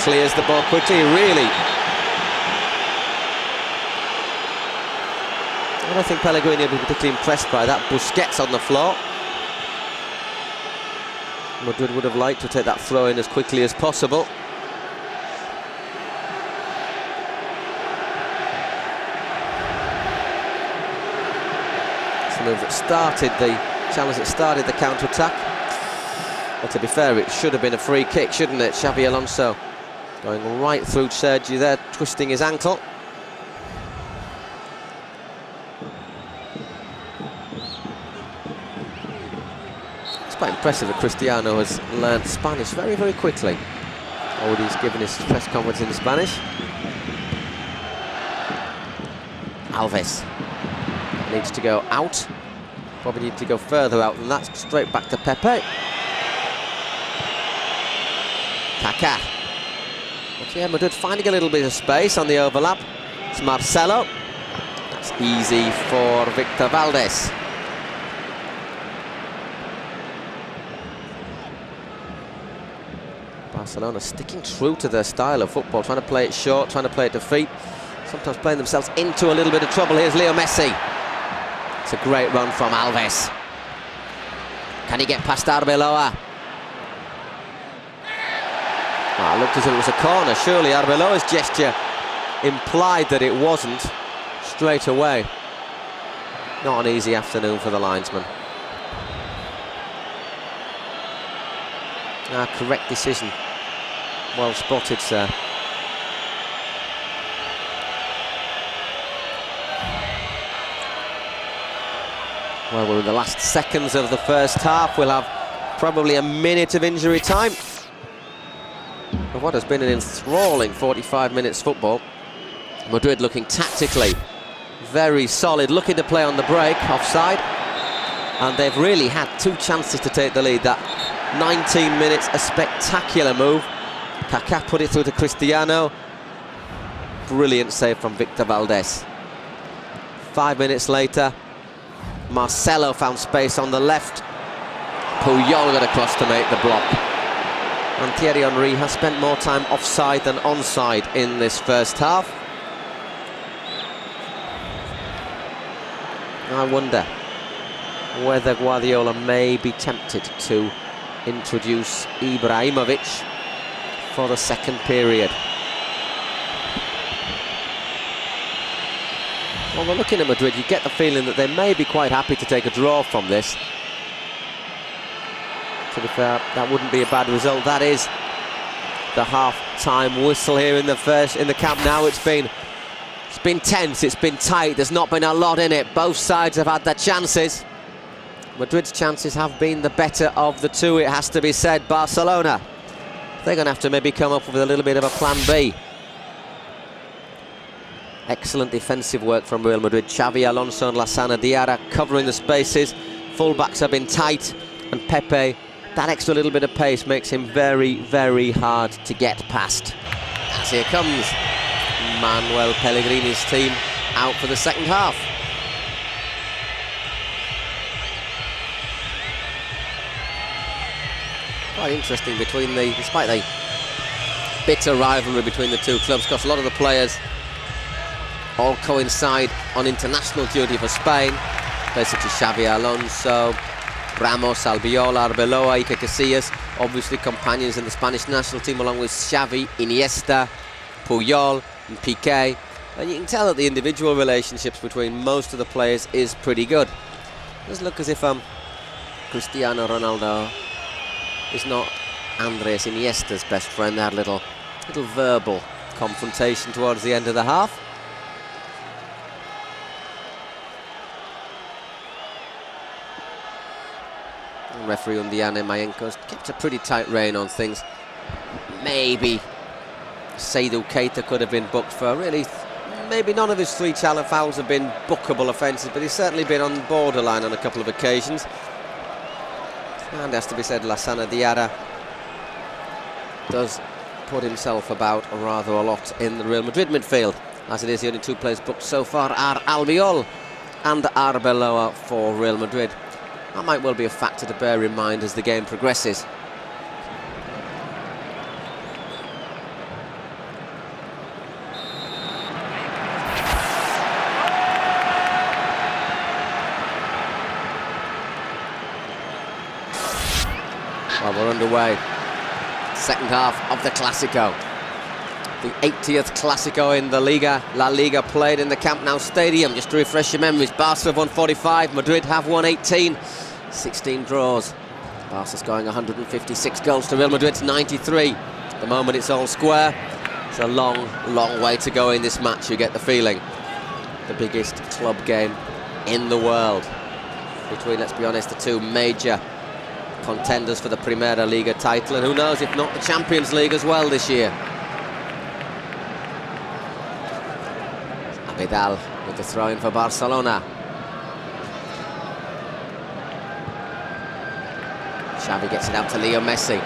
clears the ball quickly, really. I don't think Pellegrini will be particularly impressed by that. Busquets on the floor. Madrid would have liked to take that throw in as quickly as possible. Move that started the challenge, that started the counter-attack. But to be fair, it should have been a free kick, shouldn't it? Xavi Alonso going right through Sergi there, twisting his ankle. It's quite impressive that Cristiano has learnt Spanish very, very quickly. Already he's given his press conference in Spanish. Alves needs to go out. Probably need to go further out than that. Straight back to Pepe. Kaká. But yeah, Madrid finding a little bit of space on the overlap. It's Marcelo. That's easy for Victor Valdés. Barcelona sticking true to their style of football, trying to play it short, trying to play it to feet. sometimes playing themselves into a little bit of trouble. Here's Leo Messi. It's a great run from Alves. Can he get past Arbeloa? Well, it looked as if it was a corner. Surely Arbeloa's gesture implied that it wasn't straight away. Not an easy afternoon for the linesman. Correct decision. Well spotted, sir. Well, we're in the last seconds of the first half. We'll have probably a minute of injury time. But what has been an enthralling 45 minutes football. Madrid looking tactically very solid, looking to play on the break, offside. And they've really had two chances to take the lead. That 19 minutes, a spectacular move. Kaká put it through to Cristiano. Brilliant save from Victor Valdés. 5 minutes later, Marcelo found space on the left. Puyol got across to make the block. And Thierry Henry has spent more time offside than onside in this first half. I wonder whether Guardiola may be tempted to introduce Ibrahimovic for the second period. Well, we're looking at Madrid, you get the feeling that they may be quite happy to take a draw from this. To be fair, that wouldn't be a bad result. That is the half-time whistle here in the Camp Nou. It's been tense, it's been tight, there's not been a lot in it. Both sides have had their chances. Madrid's chances have been the better of the two, it has to be said. Barcelona, they're going to have to maybe come up with a little bit of a plan B. Excellent defensive work from Real Madrid. Xavi Alonso and Lassana Diarra covering the spaces. Fullbacks have been tight, and Pepe, that extra little bit of pace makes him very, very hard to get past. As here comes Manuel Pellegrini's team out for the second half. Quite interesting despite the bitter rivalry between the two clubs, because a lot of the players all coincide on international duty for Spain. Basically Xavi Alonso, Ramos, Albiol, Arbeloa, Iker Casillas, obviously companions in the Spanish national team, along with Xavi, Iniesta, Puyol and Piqué. And you can tell that the individual relationships between most of the players is pretty good. It does look as if Cristiano Ronaldo is not Andres Iniesta's best friend. They had a little verbal confrontation towards the end of the half. Referee Undiane Mayenko's kept a pretty tight rein on things. Maybe Seydou Keita could have been booked for maybe none of his 3 challenge fouls have been bookable offences, but he's certainly been on borderline on a couple of occasions. And has to be said, Lassana Diarra does put himself about rather a lot in the Real Madrid midfield. As it is, the only 2 players booked so far are Albiol and Arbeloa for Real Madrid. That might well be a factor to bear in mind as the game progresses. Well, we're underway. Second half of the Clásico. The 80th Clásico in the La Liga played in the Camp Nou Stadium. Just to refresh your memories, Barca have won 45, Madrid have won 18. 16 draws. Barca's scoring 156 goals to Real Madrid's 93. At the moment it's all square. It's a long, long way to go in this match, you get the feeling. The biggest club game in the world. Between, let's be honest, the 2 major contenders for the Primera Liga title, and who knows, if not the Champions League as well this year. Vidal with the throw-in for Barcelona. Xavi gets it out to Leo Messi.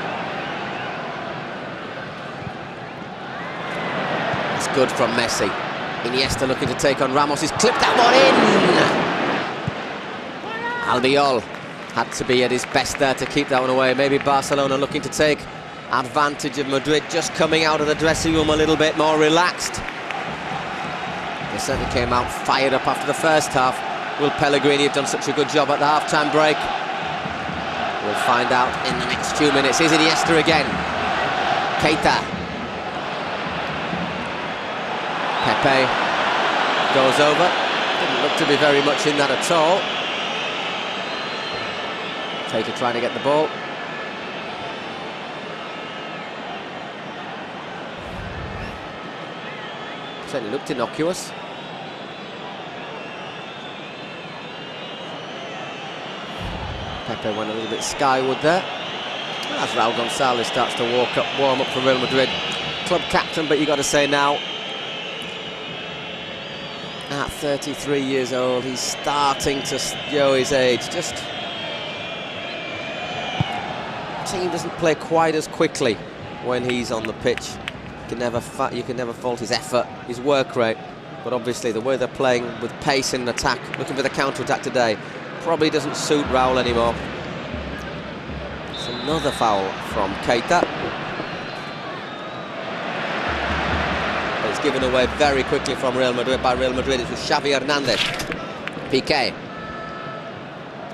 It's good from Messi. Iniesta looking to take on Ramos. He's clipped that one in! Albiol had to be at his best there to keep that one away. Maybe Barcelona looking to take advantage of Madrid just coming out of the dressing room a little bit more relaxed. They certainly came out fired up after the first half. Will Pellegrini have done such a good job at the half-time break? We'll find out in the next few minutes. Is it Iniesta again? Keita. Pepe goes over. Didn't look to be very much in that at all. Keita trying to get the ball. Certainly looked innocuous. Pepe went a little bit skyward there. As Raul Gonzalez starts to warm up for Real Madrid. Club captain, but you got to say now, at 33 years old, he's starting to show his age. Just, team doesn't play quite as quickly when he's on the pitch. You can never fault his effort, his work rate, but obviously the way they're playing with pace in attack, looking for the counter-attack today, probably doesn't suit Raul anymore. It's another foul from Keita. But it's given away very quickly from Real Madrid by Real Madrid. It was Xavi Hernandez. Piqué.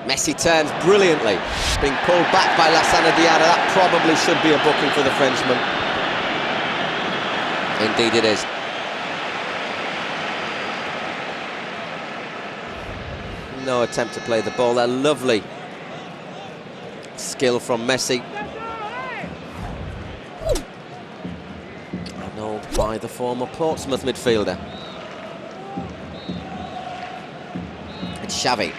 Messi turns brilliantly. Being pulled back by Lassana Diarra. That probably should be a booking for the Frenchman. Indeed it is. No attempt to play the ball there. Lovely skill from Messi. Annulled by the former Portsmouth midfielder. It's Xavi.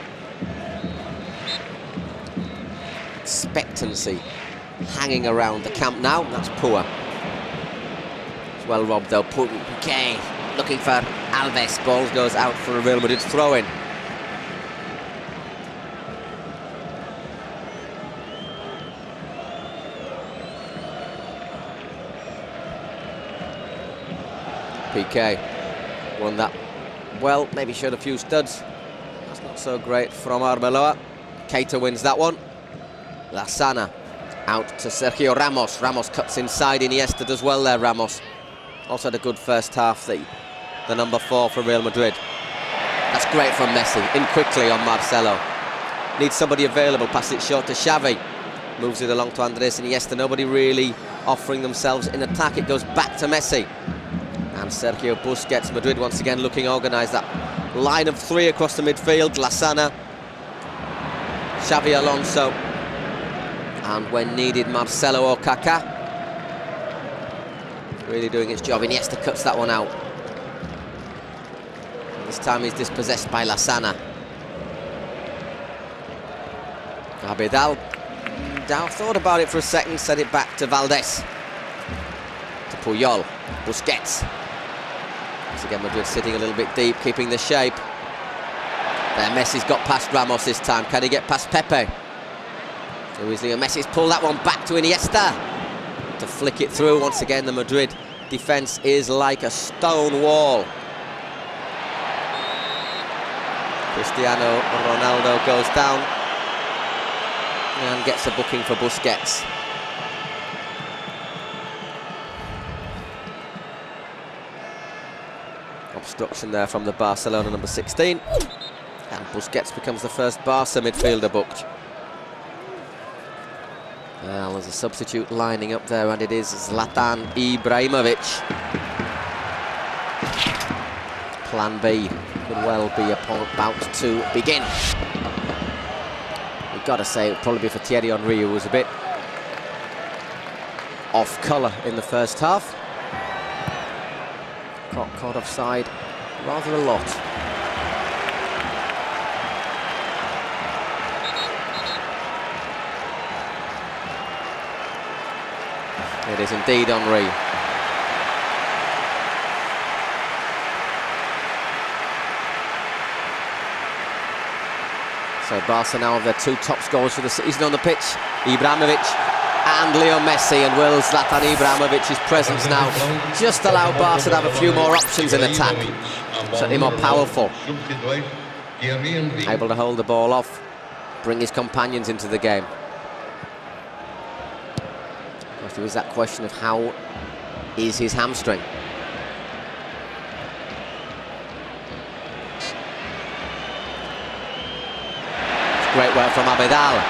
Expectancy hanging around the camp now. That's poor. It's well robbed though. Piqué looking for Alves. Ball goes out for a Real Madrid throw-in. Piqué won that well, maybe showed a few studs. That's not so great from Arbeloa. Keita wins that one. Lassana out to Sergio Ramos. Ramos cuts inside. Iniesta does well there, Ramos. Also had a good first half, the number 4 for Real Madrid. That's great from Messi. In quickly on Marcelo. Needs somebody available. Pass it short to Xavi. Moves it along to Andres Iniesta. Nobody really offering themselves in attack. It goes back to Messi. And Sergio Busquets, Madrid once again looking organised. That line of 3 across the midfield. Lassana, Xavi Alonso, and when needed, Marcelo or Kaká. Really doing its job. Iniesta cuts that one out. And this time he's dispossessed by Lassana. Abidal thought about it for a second, set it back to Valdés. To Puyol, Busquets. Once again, Madrid sitting a little bit deep, keeping the shape. There, Messi's got past Ramos this time. Can he get past Pepe? Messi's pulled that one back to Iniesta to flick it through. Once again, the Madrid defence is like a stone wall. Cristiano Ronaldo goes down and gets a booking for Busquets. Obstruction there from the Barcelona number 16. And Busquets becomes the first Barca midfielder booked. Well, there's a substitute lining up there, and it is Zlatan Ibrahimovic. Plan B could well be about to begin. We've got to say it would probably be for Thierry Henry, who was a bit off colour in the first half. Got caught offside rather a lot. It is indeed Henry. So Barca now have their 2 top scorers for the season on the pitch, Ibrahimovic and Leo Messi, and will Zlatan Ibrahimovic's presence now just allow Barca to have a few more options in attack, certainly more powerful, able to hold the ball off, bring his companions into the game. Of course, there is that question of how is his hamstring. Great work from Abidal.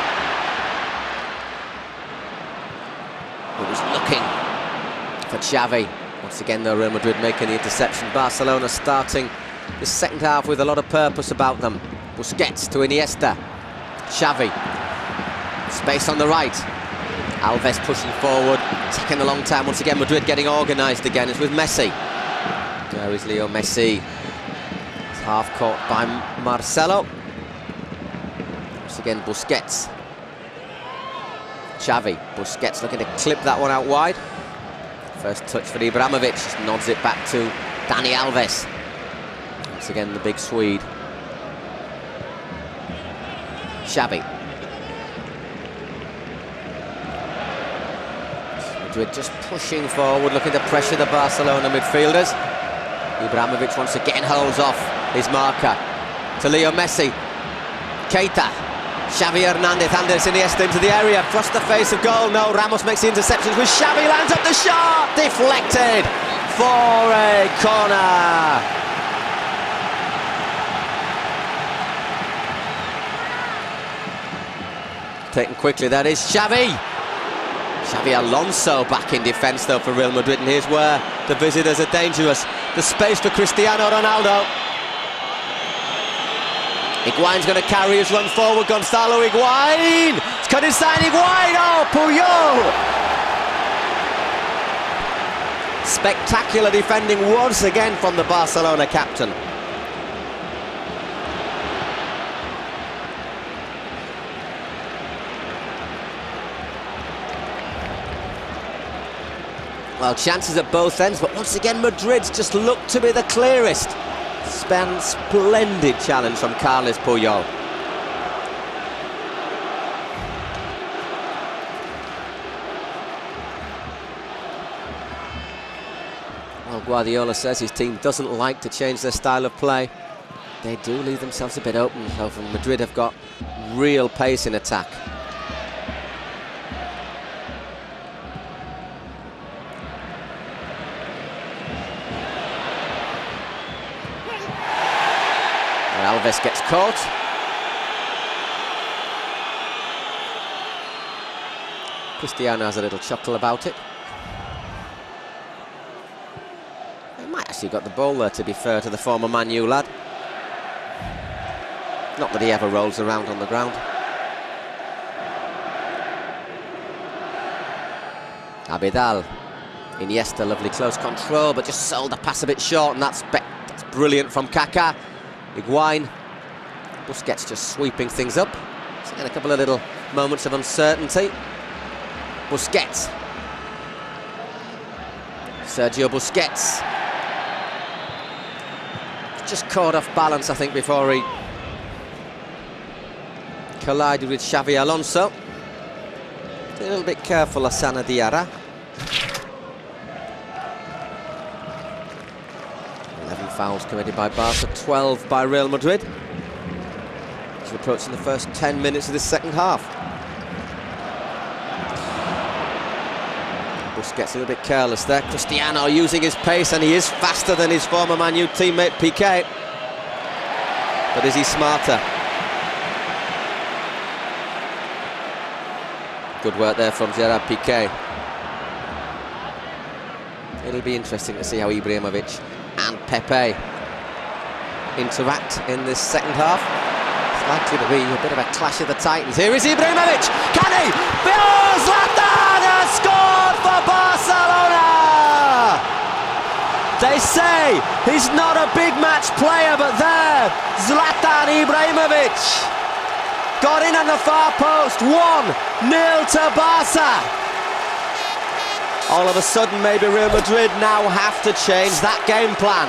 He was looking for Xavi. Once again, though, Real Madrid making the interception. Barcelona starting the second half with a lot of purpose about them. Busquets to Iniesta. Xavi. Space on the right. Alves pushing forward. Taking a long time. Once again, Madrid getting organised again. It's with Messi. There is Leo Messi. It's half caught by Marcelo. Once again, Busquets. Xavi. Busquets looking to clip that one out wide. First touch for Ibrahimovic. Just nods it back to Dani Alves. Once again, the big Swede. Xavi. Madrid just pushing forward, looking to pressure the Barcelona midfielders. Ibrahimovic wants to get holes off his marker. To Leo Messi. Keita. Xavi Hernandez, Andres Iniesta into the area. Across the face of goal. No, Ramos makes the interceptions with Xavi. Lands up the shot. Deflected for a corner. Taken quickly, that is Xavi. Xavi Alonso back in defence though for Real Madrid, and here's where the visitors are dangerous. The space for Cristiano Ronaldo. Higuain's going to carry his run forward. Gonzalo Higuain! It's cut inside Higuain! Oh, Puyol! Spectacular defending once again from the Barcelona captain. Well, chances at both ends, but once again Madrid's just looked to be the clearest. Splendid challenge from Carles Puyol. Well, Guardiola says his team doesn't like to change their style of play. They do leave themselves a bit open, however. Madrid have got real pace in attack. Alves gets caught. Cristiano has a little chuckle about it. He might actually got the ball there, to be fair to the former Man U lad. Not that he ever rolls around on the ground. Abidal. Iniesta, lovely close control, but just sold the pass a bit short, and that's brilliant from Kaká. Higuain. Busquets just sweeping things up. So again, a couple of little moments of uncertainty. Busquets. Sergio Busquets. Just caught off balance, I think, before he collided with Xavi Alonso. A little bit careful, Lassana Diarra. 11 fouls committed by Barca, 12 by Real Madrid. As we're approaching the first 10 minutes of this second half. Busquets a little bit careless there. Cristiano using his pace, and he is faster than his former Man U teammate Piqué. But is he smarter? Good work there from Gerard Piqué. It'll be interesting to see how Ibrahimovic and Pepe interact in this second half. It's likely to be a bit of a clash of the titans. Here is Ibrahimovic. Can he? Zlatan has scored for Barcelona! They say he's not a big match player, but there, Zlatan Ibrahimovic got in on the far post. 1-0 to Barca. All of a sudden, maybe Real Madrid now have to change that game plan.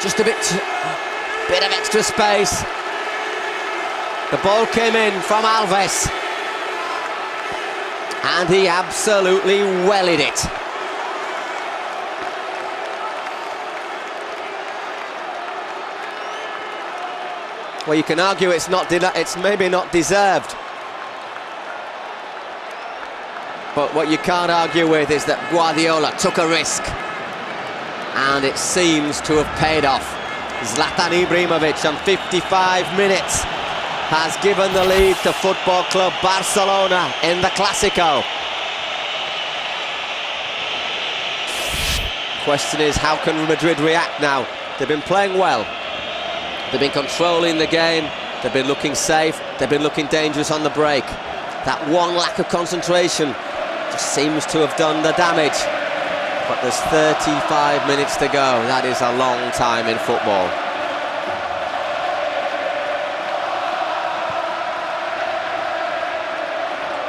Just a bit of extra space. The ball came in from Alves, and he absolutely wellied it. Well, you can argue it's maybe not deserved. But what you can't argue with is that Guardiola took a risk, and it seems to have paid off. Zlatan Ibrahimovic on 55 minutes has given the lead to Football Club Barcelona in the Clásico. Question is, how can Madrid react now? They've been playing well, they've been controlling the game, they've been looking safe, they've been looking dangerous on the break. That one lack of concentration just seems to have done the damage. But there's 35 minutes to go. That is a long time in football.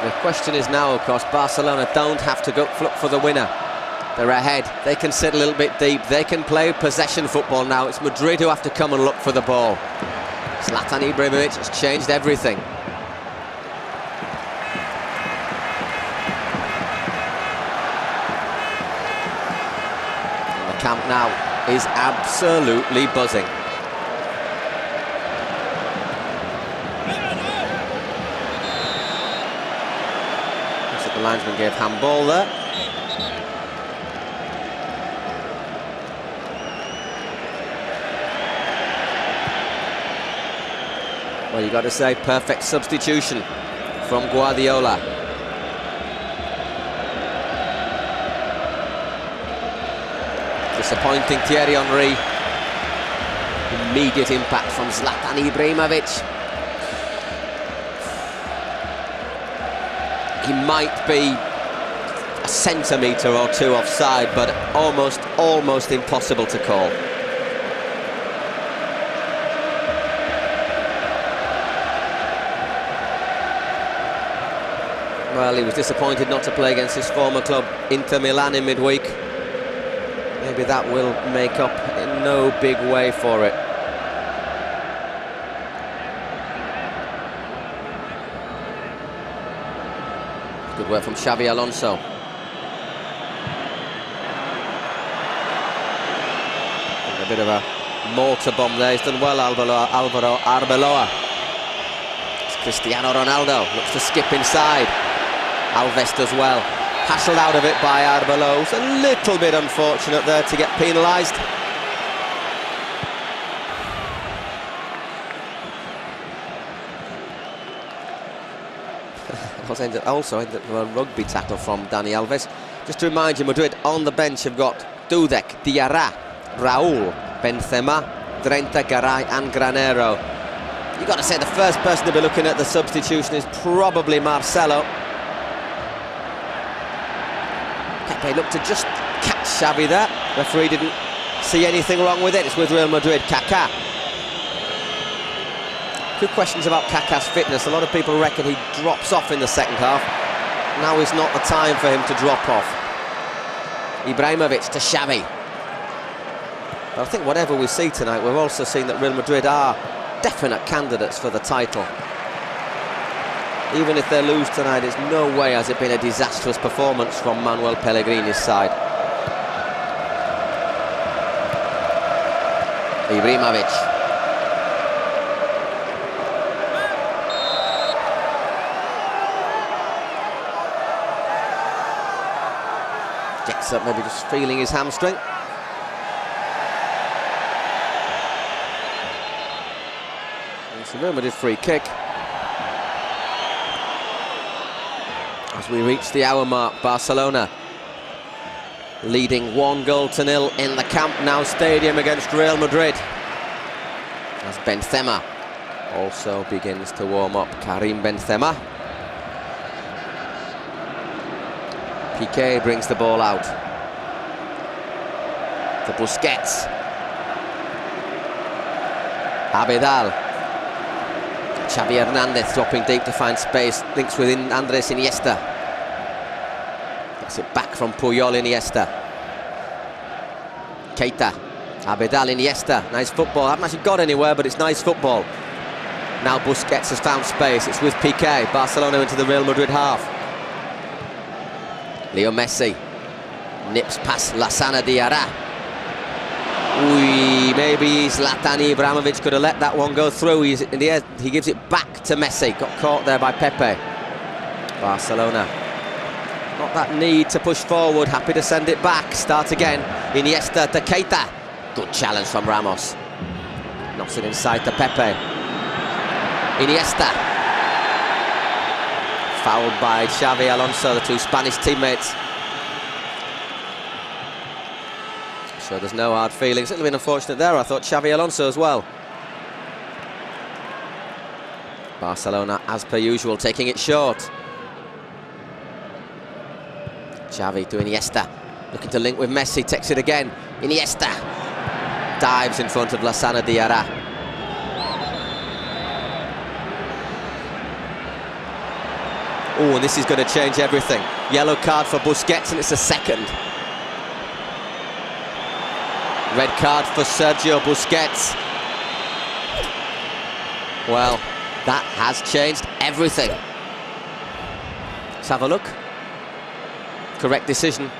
The question is now, of course, Barcelona don't have to go look for the winner. They're ahead, they can sit a little bit deep, they can play possession football now. It's Madrid who have to come and look for the ball. Zlatan Ibrahimovic has changed everything. And the camp now is absolutely buzzing. Looks like the linesman gave handball there. Well, you've got to say, perfect substitution from Guardiola. Disappointing Thierry Henry. Immediate impact from Zlatan Ibrahimovic. He might be a centimetre or two offside, but almost impossible to call. Well, he was disappointed not to play against his former club, Inter Milan, in midweek. Maybe that will make up in no big way for it. Good work from Xabi Alonso. And a bit of a mortar bomb there. He's done well, Alvaro Arbeloa. It's Cristiano Ronaldo, looks to skip inside. Alves does well, hassled out of it by Arbeloa. It's a little bit unfortunate there to get penalised. Also ended up a rugby tackle from Dani Alves. Just to remind you, Madrid on the bench have got Dudek, Diarra, Raúl, Benzema, Drenta, Garay and Granero. You've got to say the first person to be looking at the substitution is probably Marcelo. Pepe looked to just catch Xavi there. Referee didn't see anything wrong with it. It's with Real Madrid. Kaká. Two questions about Kaká's fitness. A lot of people reckon he drops off in the second half. Now is not the time for him to drop off. Ibrahimovic to Xavi. But I think whatever we see tonight, we've also seen that Real Madrid are definite candidates for the title. Even if they lose tonight, there's no way has it been a disastrous performance from Manuel Pellegrini's side. Ibrahimovic. Gets up, maybe just feeling his hamstring. It's a Real Madrid free kick. As we reach the hour mark, Barcelona leading 1-0 in the Camp Nou stadium against Real Madrid. As Benzema also begins to warm up. Karim Benzema. Piqué brings the ball out to Busquets. Abidal. Xavi Hernandez dropping deep to find space. Links with Andres Iniesta. Gets it back from Puyol. Iniesta. Keita. Abidal, Iniesta. Nice football. Haven't actually got anywhere, but it's nice football. Now Busquets has found space. It's with Piqué. Barcelona into the Real Madrid half. Leo Messi nips past Lassana Diarra. Maybe Zlatan Ibrahimovic could have let that one go through. In the air, he gives it back to Messi. Got caught there by Pepe. Barcelona, not that need to push forward. Happy to send it back. Start again. Iniesta to Keita. Good challenge from Ramos. Knocks it inside to Pepe. Iniesta. Fouled by Xavi Alonso, the two Spanish teammates. So there's no hard feelings. It'll be unfortunate there, I thought, Xavi Alonso as well. Barcelona, as per usual, taking it short. Xavi to Iniesta. Looking to link with Messi, takes it again. Iniesta. Dives in front of Lassana Diarra. Oh, and this is going to change everything. Yellow card for Busquets, and it's a second. Red card for Sergio Busquets. Well, that has changed everything. Let's have a look. Correct decision.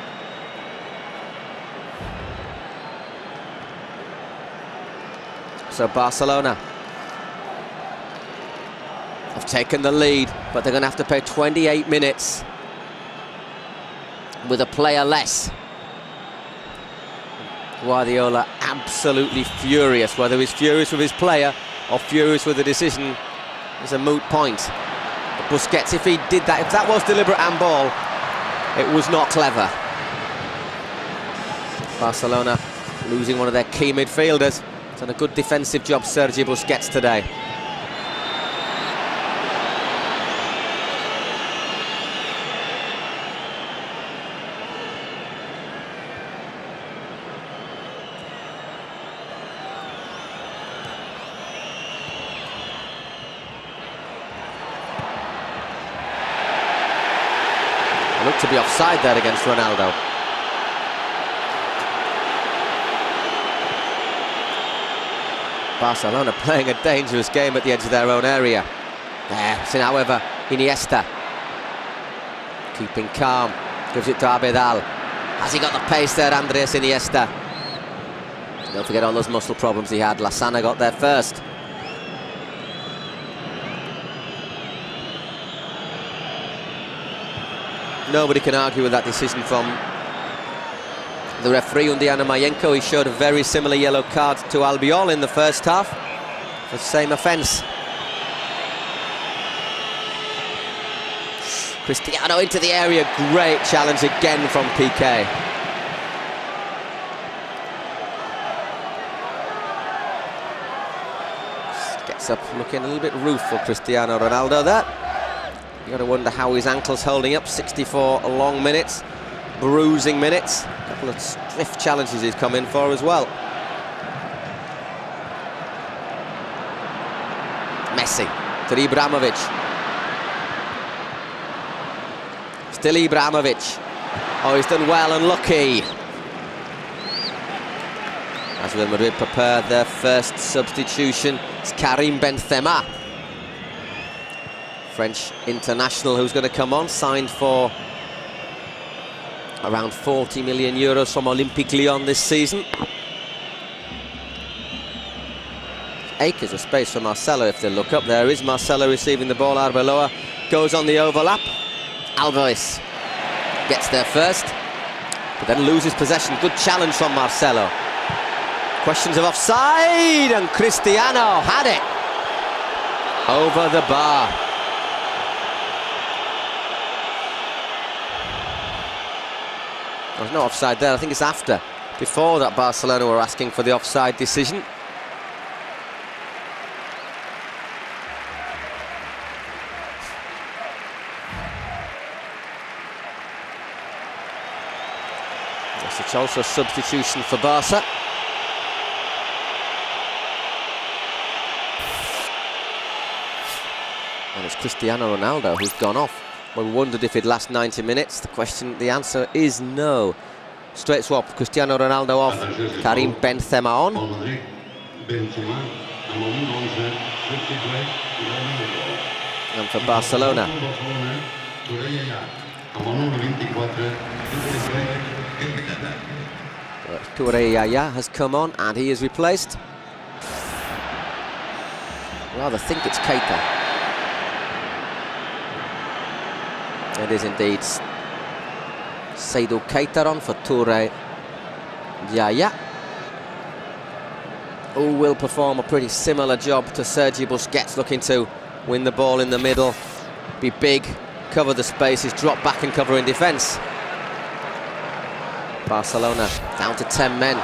So Barcelona have taken the lead, but they're going to have to play 28 minutes with a player less. Guardiola absolutely furious. Whether he's furious with his player or furious with the decision is a moot point. But Busquets, if he did that, if that was deliberate handball, it was not clever. Barcelona losing one of their key midfielders. Done a good defensive job, Sergio Busquets, today. Looked to be offside there against Ronaldo. Barcelona playing a dangerous game at the edge of their own area. There, so however, Iniesta keeping calm, gives it to Abidal. Has he got the pace there, Andres Iniesta? Don't forget all those muscle problems he had. Lassana got there first. Nobody can argue with that decision from the referee, Undiana Mayenko. He showed a very similar yellow card to Albiol in the first half for the same offence. Cristiano into the area, great challenge again from Piqué. Gets up looking a little bit rueful, Cristiano Ronaldo there. You've got to wonder how his ankle's holding up. 64 long minutes, bruising minutes. A couple of stiff challenges he's come in for as well. Messi to Ibrahimovic. Still Ibrahimovic. Oh, he's done well, unlucky. As Real Madrid prepare their first substitution, it's Karim Benzema, French international, who's going to come on, signed for around 40 million euros from Olympique Lyon this season. Acres of space for Marcelo if they look up. There is Marcelo receiving the ball. Arbeloa goes on the overlap. Alvarez gets there first, but then loses possession. Good challenge from Marcelo. Questions of offside, and Cristiano had it over the bar. There's no offside there. I think it's after. Before that, Barcelona were asking for the offside decision. Yes, it's also a substitution for Barca. And it's Cristiano Ronaldo who's gone off. We wondered if it'd last 90 minutes. The answer is no. Straight swap, Cristiano Ronaldo off, Karim Benzema on. And for Barcelona, Toure Yaya has come on and he is replaced. I rather think it's Keita. It is indeed Seydou Keita on for Toure Yaya. who will perform a pretty similar job to Sergi Busquets, looking to win the ball in the middle, be big, cover the spaces, drop back and cover in defence. Barcelona down to 10 men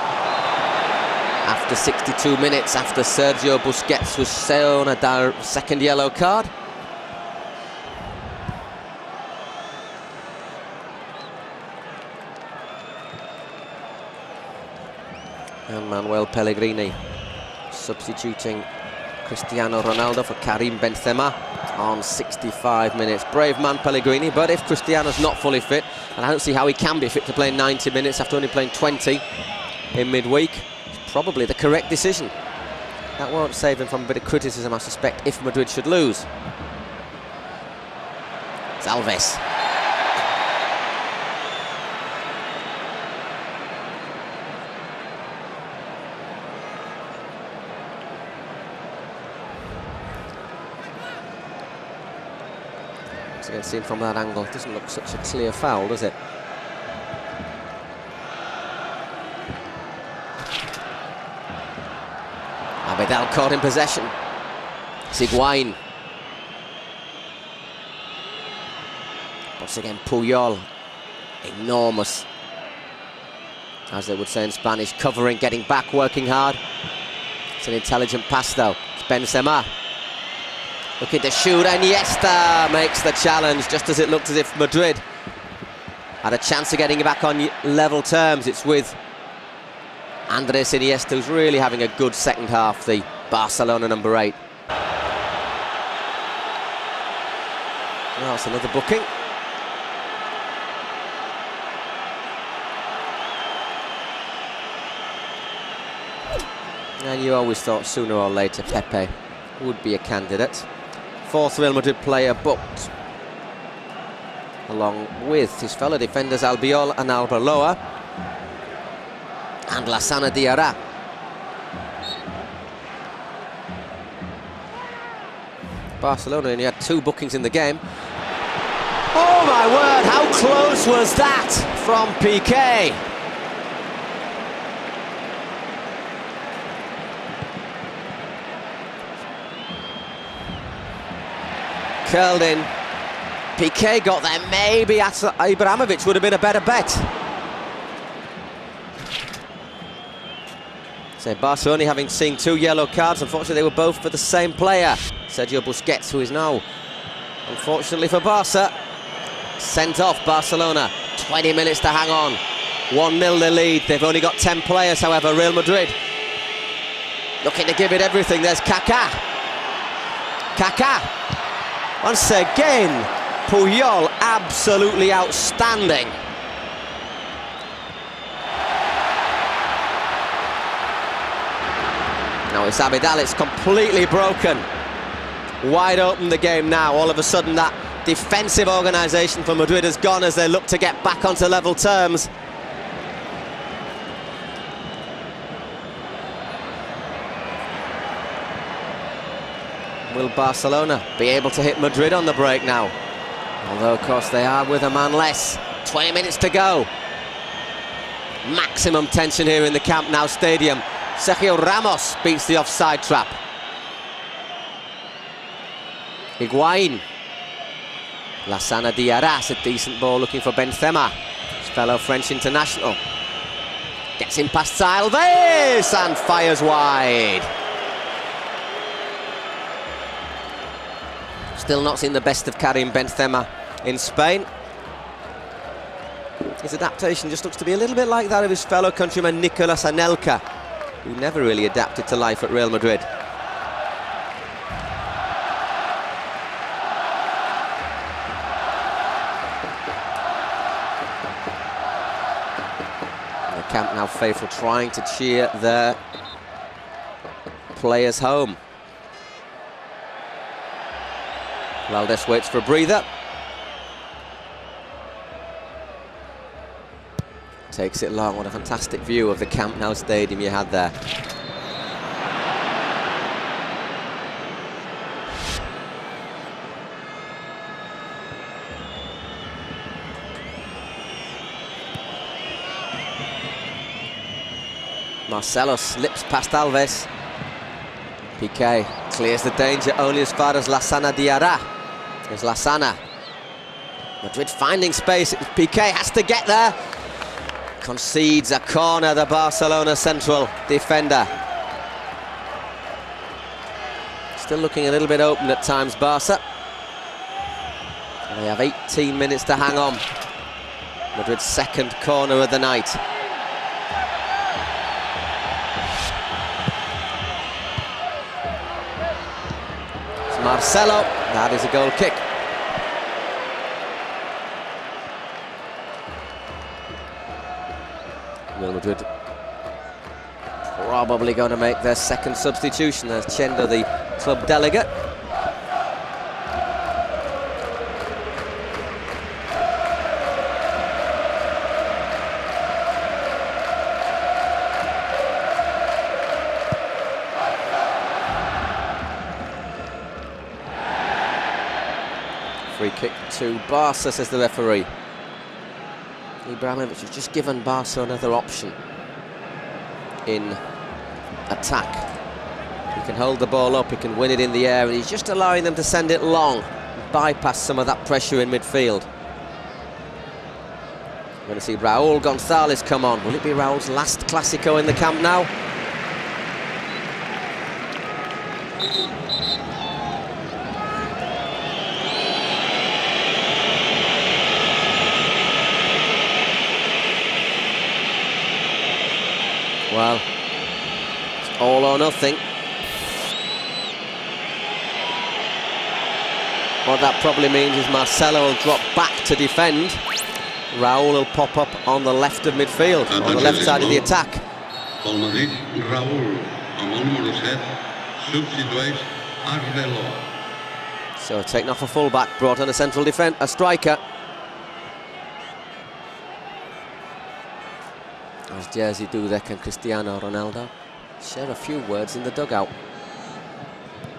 after 62 minutes, after Sergio Busquets was shown a second yellow card. And Manuel Pellegrini substituting Cristiano Ronaldo for Karim Benzema on 65 minutes. Brave man Pellegrini, but if Cristiano's not fully fit, and I don't see how he can be fit to play 90 minutes after only playing 20 in midweek, it's probably the correct decision. That won't save him from a bit of criticism, I suspect, if Madrid should lose. It's Alves. Again, seen from that angle, it doesn't look such a clear foul, does it? Abidal caught in possession. Higuain. Once again, Puyol, enormous, as they would say in Spanish, covering, getting back, working hard. It's an intelligent pass though. It's Benzema. Looking to shoot, Iniesta makes the challenge, just as it looked as if Madrid had a chance of getting back on level terms. It's with Andres Iniesta, who's really having a good second half, the Barcelona number 8. Well, that's another booking. And you always thought sooner or later Pepe would be a candidate. 4th Real Madrid player booked, along with his fellow defenders Albiol and Arbeloa and Lassana Diarra. Barcelona only had 2 bookings in the game. Oh my word, how close was that from Piqué? Curled in. Piqué got there. Maybe Ibrahimovic would have been a better bet. So Barcelona having seen 2 yellow cards. Unfortunately, they were both for the same player, Sergio Busquets, who is now, unfortunately for Barca, sent off. Barcelona, 20 minutes to hang on. 1-0 the lead. They've only got 10 players, however. Real Madrid looking to give it everything. There's Kaká. Kaká. Once again, Puyol absolutely outstanding. Now it's Abidal, it's completely broken. Wide open the game now. All of a sudden that defensive organisation for Madrid has gone as they look to get back onto level terms. Will Barcelona be able to hit Madrid on the break now? Although, of course, they are with a man less. 20 minutes to go. Maximum tension here in the Camp Nou stadium. Sergio Ramos beats the offside trap. Higuain. Lassana Diarra, a decent ball looking for Benzema, his fellow French international. Gets in past Alves and fires wide. Still not seen the best of Karim Benzema in Spain. His adaptation just looks to be a little bit like that of his fellow countryman Nicolas Anelka, who never really adapted to life at Real Madrid. The Camp Nou faithful trying to cheer their players home. Valdés waits for a breather. Takes it long. What a fantastic view of the Camp Nou stadium you had there. Marcelo slips past Alves. Piqué clears the danger only as far as Lassana Diarra. There's Lassana. Madrid finding space. Piqué has to get there. Concedes a corner, the Barcelona central defender. Still looking a little bit open at times, Barca. They have 18 minutes to hang on. Madrid's second corner of the night. It's Marcelo. That is a goal kick. Real Madrid probably going to make their second substitution. There's Chendo, the club delegate. Free kick to Barca, says the referee. Ibrahimovic has just given Barca another option in attack. He can hold the ball up, he can win it in the air, and he's just allowing them to send it long, bypass some of that pressure in midfield. We're going to see Raúl González come on. Will it be Raúl's last Clásico in the Camp Nou? Well, it's all or nothing. What that probably means is Marcelo will drop back to defend. Raúl will pop up on the left of midfield, on the left side of the attack. So taking off a fullback, brought on a central defence, a striker. As Jersey Dudek and Cristiano Ronaldo share a few words in the dugout.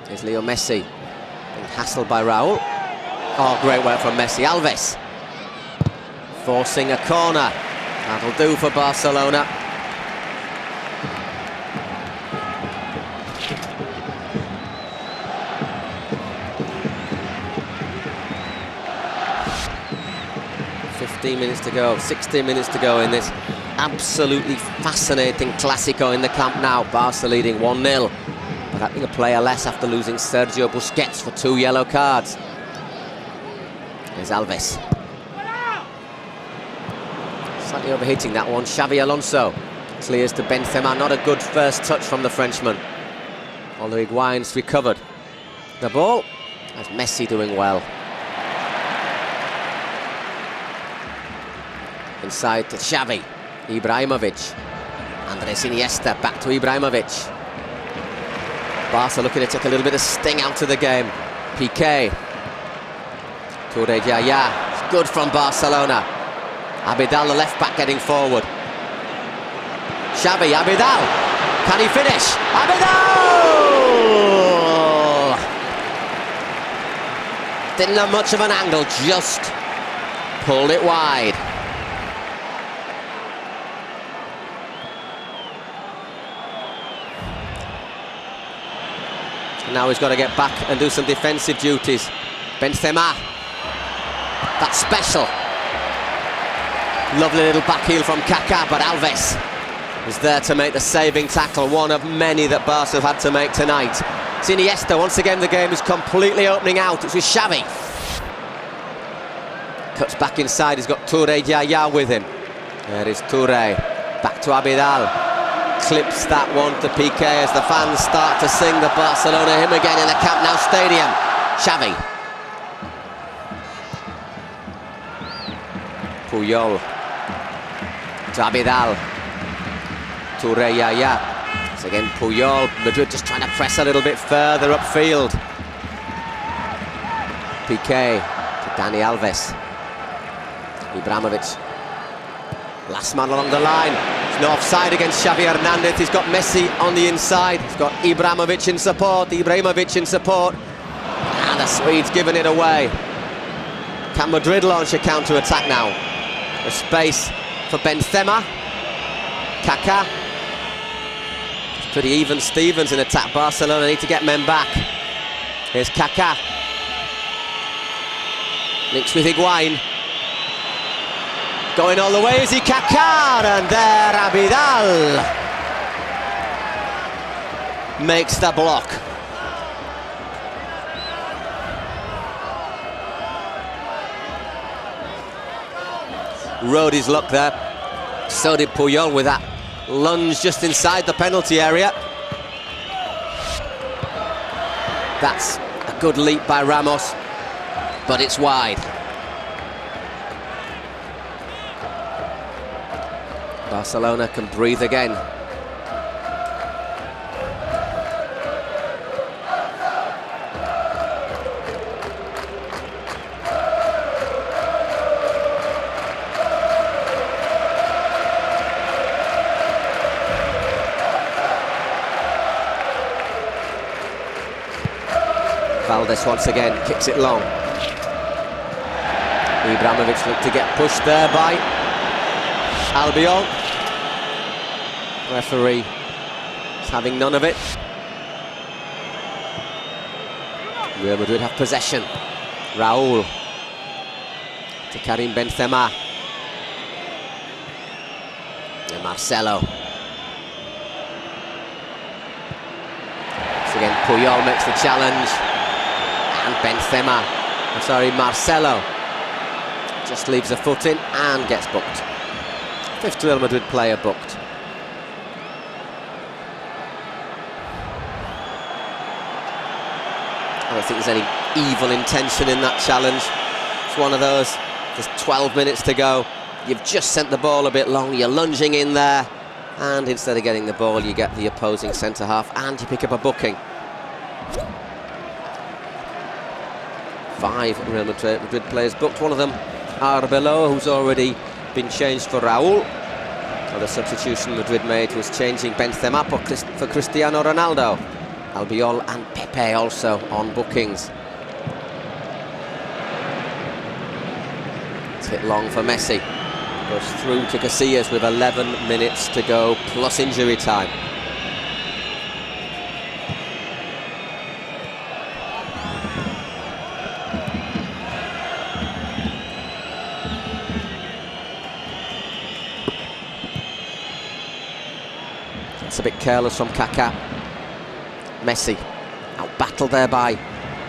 Here's Leo Messi, being hassled by Raúl. Oh, great work from Messi. Alves forcing a corner. That'll do for Barcelona. Minutes to go, 16 minutes to go in this absolutely fascinating Clásico in the Camp Nou. Barca leading 1-0, but I think a player less after losing Sergio Busquets for 2 yellow cards. There's Alves. Slightly overhitting that one. Xavi Alonso clears to Benzema. Not a good first touch from the Frenchman, although Higuaín's recovered the ball. That's Messi doing well. Inside to Xavi, Ibrahimovic, Andres Iniesta, back to Ibrahimovic. Barca looking to take a little bit of sting out of the game. Piqué, Touré Yaya, it's good from Barcelona. Abidal, the left back, getting forward. Xavi, Abidal, can he finish? Abidal! Didn't have much of an angle, just pulled it wide. Now he's got to get back and do some defensive duties. Benzema, that's special. Lovely little back heel from Kaká, but Alves is there to make the saving tackle, one of many that Barca have had to make tonight. It's Iniesta, once again the game is completely opening out. It's with Xavi. Cuts back inside, he's got Touré Yaya with him. There is Touré, back to Abidal. Clips that one to Piqué as the fans start to sing the Barcelona hymn again in the Camp Nou stadium. Xavi. Puyol. To Abidal. Touré Yaya. It's again Puyol. Madrid just trying to press a little bit further upfield. Piqué to Dani Alves. Ibrahimovic. Last man along the line. There's no offside against Xavi Hernandez. He's got Messi on the inside. He's got Ibrahimovic in support. And the Swedes giving it away. Can Madrid launch a counter-attack now? A space for Benzema. Kaká. Pretty even Stevens in attack. Barcelona need to get men back. Here's Kaká. Links with Higuain. Going all the way, is he Kaká? And there Abidal makes the block. Rode his luck there. So did Puyol with that lunge just inside the penalty area. That's a good leap by Ramos, but it's wide. Barcelona can breathe again. Valdés once again kicks it long. Ibrahimovic looked to get pushed there by Albiol. Referee is having none of it. Real Madrid have possession. Raúl to Karim Benzema. And Marcelo. Once again, Puyol makes the challenge. And Benzema, Marcelo just leaves a foot in and gets booked. Fifth Real Madrid player booked. I don't think there's any evil intention in that challenge. It's one of those, there's 12 minutes to go, you've just sent the ball a bit long, you're lunging in there, and instead of getting the ball, you get the opposing centre-half and you pick up a booking. 5 Real Madrid players booked. One of them, Arbeloa, who's already been changed for Raúl. The substitution Madrid made was changing Benzema for Cristiano Ronaldo. Albiol and Pepe also on bookings. It's hit long for Messi. Goes through to Casillas with 11 minutes to go, plus injury time. It's a bit careless from Kaká. Messi, out-battled there by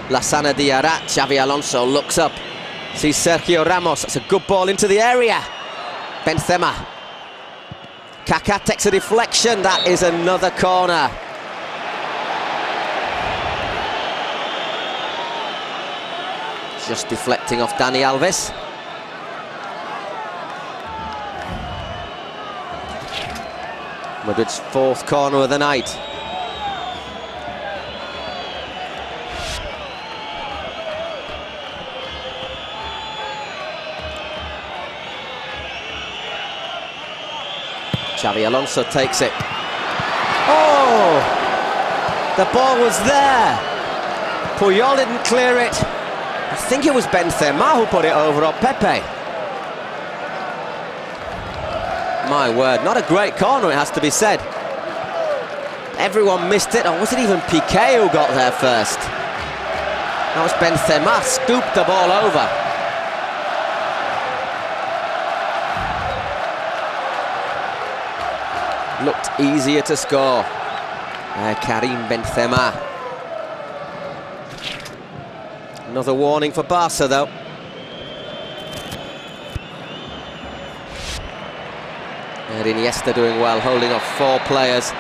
Lassana Diarra. Xavi Alonso looks up, sees Sergio Ramos. That's a good ball into the area. Benzema. Kaká takes a deflection. That is another corner. Just deflecting off Dani Alves. Madrid's 4th corner of the night. Xavi Alonso takes it. Oh! The ball was there. Puyol didn't clear it. I think it was Benzema who put it over, or Pepe. My word, not a great corner, it has to be said. Everyone missed it, or was it even Piqué who got there first? That was Benzema, scooped the ball over. Looked easier to score. Karim Benzema. Another warning for Barca, though. And Iniesta doing well, holding off 4 players.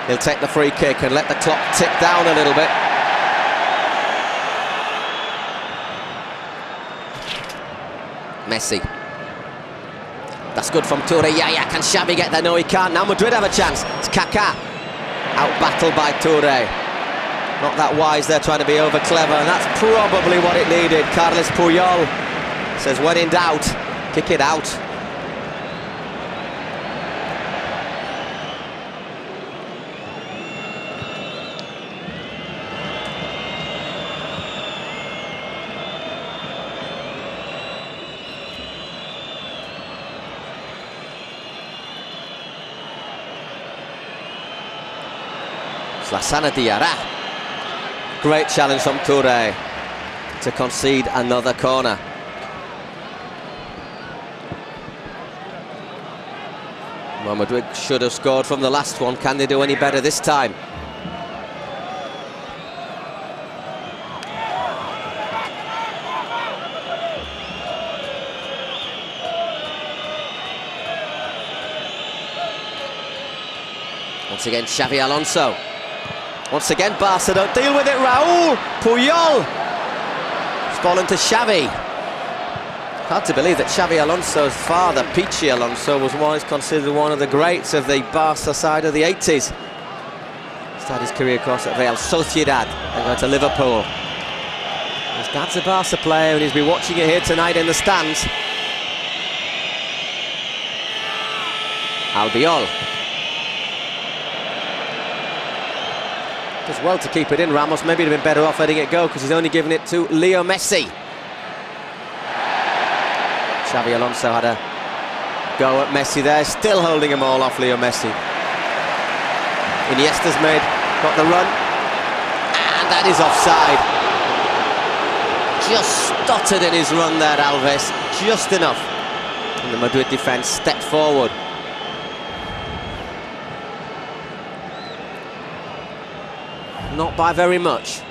He'll take the free kick and let the clock tick down a little bit. Messi. That's good from Toure. Yeah, can Xavi get there? No, he can't. Now Madrid have a chance. It's Kaká. Out-battled by Toure. Not that wise there, trying to be over-clever, and that's probably what it needed. Carles Puyol says, when in doubt, kick it out. Lassana Diarra. Great challenge from Touré to concede another corner. Well, Madrid should have scored from the last one. Can they do any better this time? Once again, Xavi Alonso. Once again, Barca don't deal with it. Raúl Puyol. It's fallen to Xavi. Hard to believe that Xavi Alonso's father, Pichi Alonso, was once considered one of the greats of the Barca side of the 80s. Started his career, of course, at Real Sociedad and went to Liverpool. His dad's a Barca player and he's been watching it here tonight in the stands. Albiol. Does well to keep it in. Ramos maybe would have been better off letting it go because he's only given it to Leo Messi. Xavi Alonso had a go at Messi there, still holding them all off Leo Messi. Iniesta's got the run, and that is offside. Just stuttered in his run there, Alves, just enough. And the Madrid defence stepped forward. Not by very much,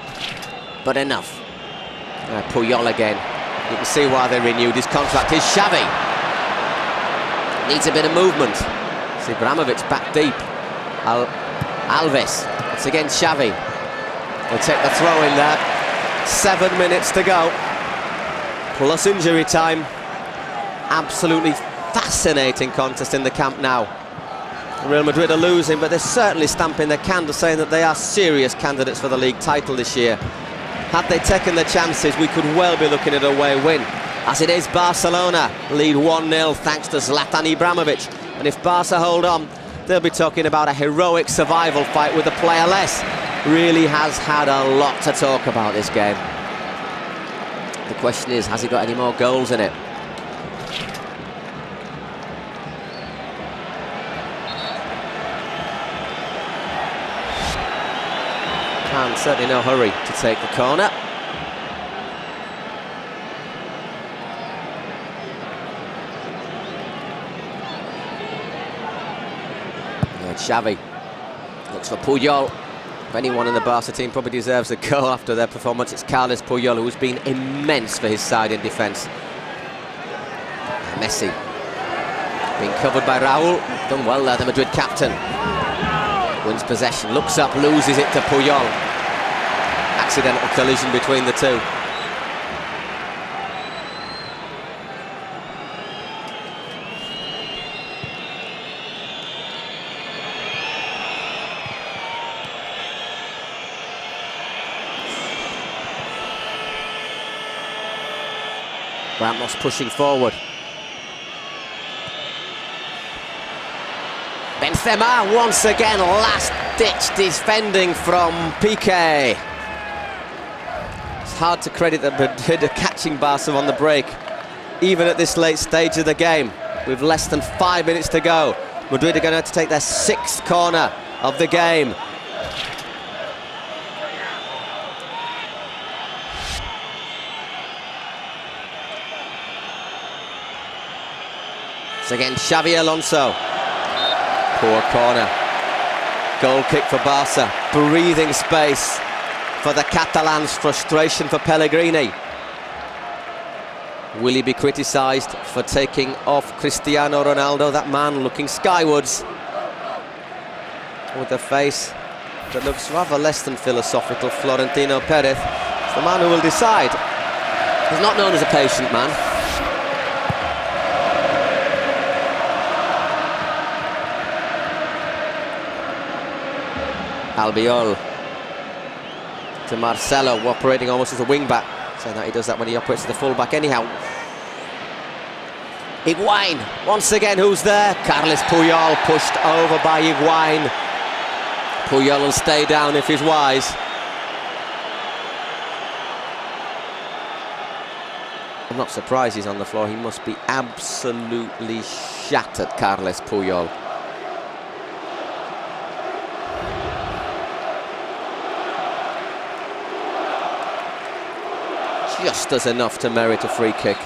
but enough. Puyol again. You can see why they renewed his contract. Here's Xavi. Needs a bit of movement. It's Ibrahimovic back deep. Alves. It's again Xavi. He'll take the throw in there. 7 minutes to go. Plus injury time. Absolutely fascinating contest in the Camp Nou. Real Madrid are losing, but they're certainly stamping their candle, saying that they are serious candidates for the league title this year. Had they taken the chances, we could well be looking at a away win. As it is, Barcelona lead 1-0 thanks to Zlatan Ibrahimovic. And if Barca hold on, they'll be talking about a heroic survival fight with a player less. Really has had a lot to talk about this game. The question is, has he got any more goals in it? And certainly no hurry to take the corner. Xavi looks for Puyol. If anyone in the Barca team probably deserves a goal after their performance, it's Carles Puyol, who's been immense for his side in defence. Messi being covered by Raúl. Done well there, the Madrid captain. Wins possession, looks up, loses it to Puyol. Accidental collision between the two. Ramos pushing forward. Benzema once again, last-ditch defending from Piqué. It's hard to credit the Madrid are catching Barca on the break, even at this late stage of the game. With less than 5 minutes to go, Madrid are going to have to take their 6th corner of the game. It's again Xavi Alonso. Poor corner. Goal kick for Barca. Breathing space for the Catalans. Frustration for Pellegrini. Will he be criticised for taking off Cristiano Ronaldo? That man looking skywards with a face that looks rather less than philosophical. Florentino Perez is the man who will decide. He's not known as a patient man. Albiol to Marcelo, operating almost as a wing-back. Saying that he does that when he operates as a full-back anyhow. Higuain, once again, who's there? Carles Puyol, pushed over by Higuain. Puyol will stay down if he's wise. I'm not surprised he's on the floor. He must be absolutely shattered, Carles Puyol. just does enough to merit a free kick.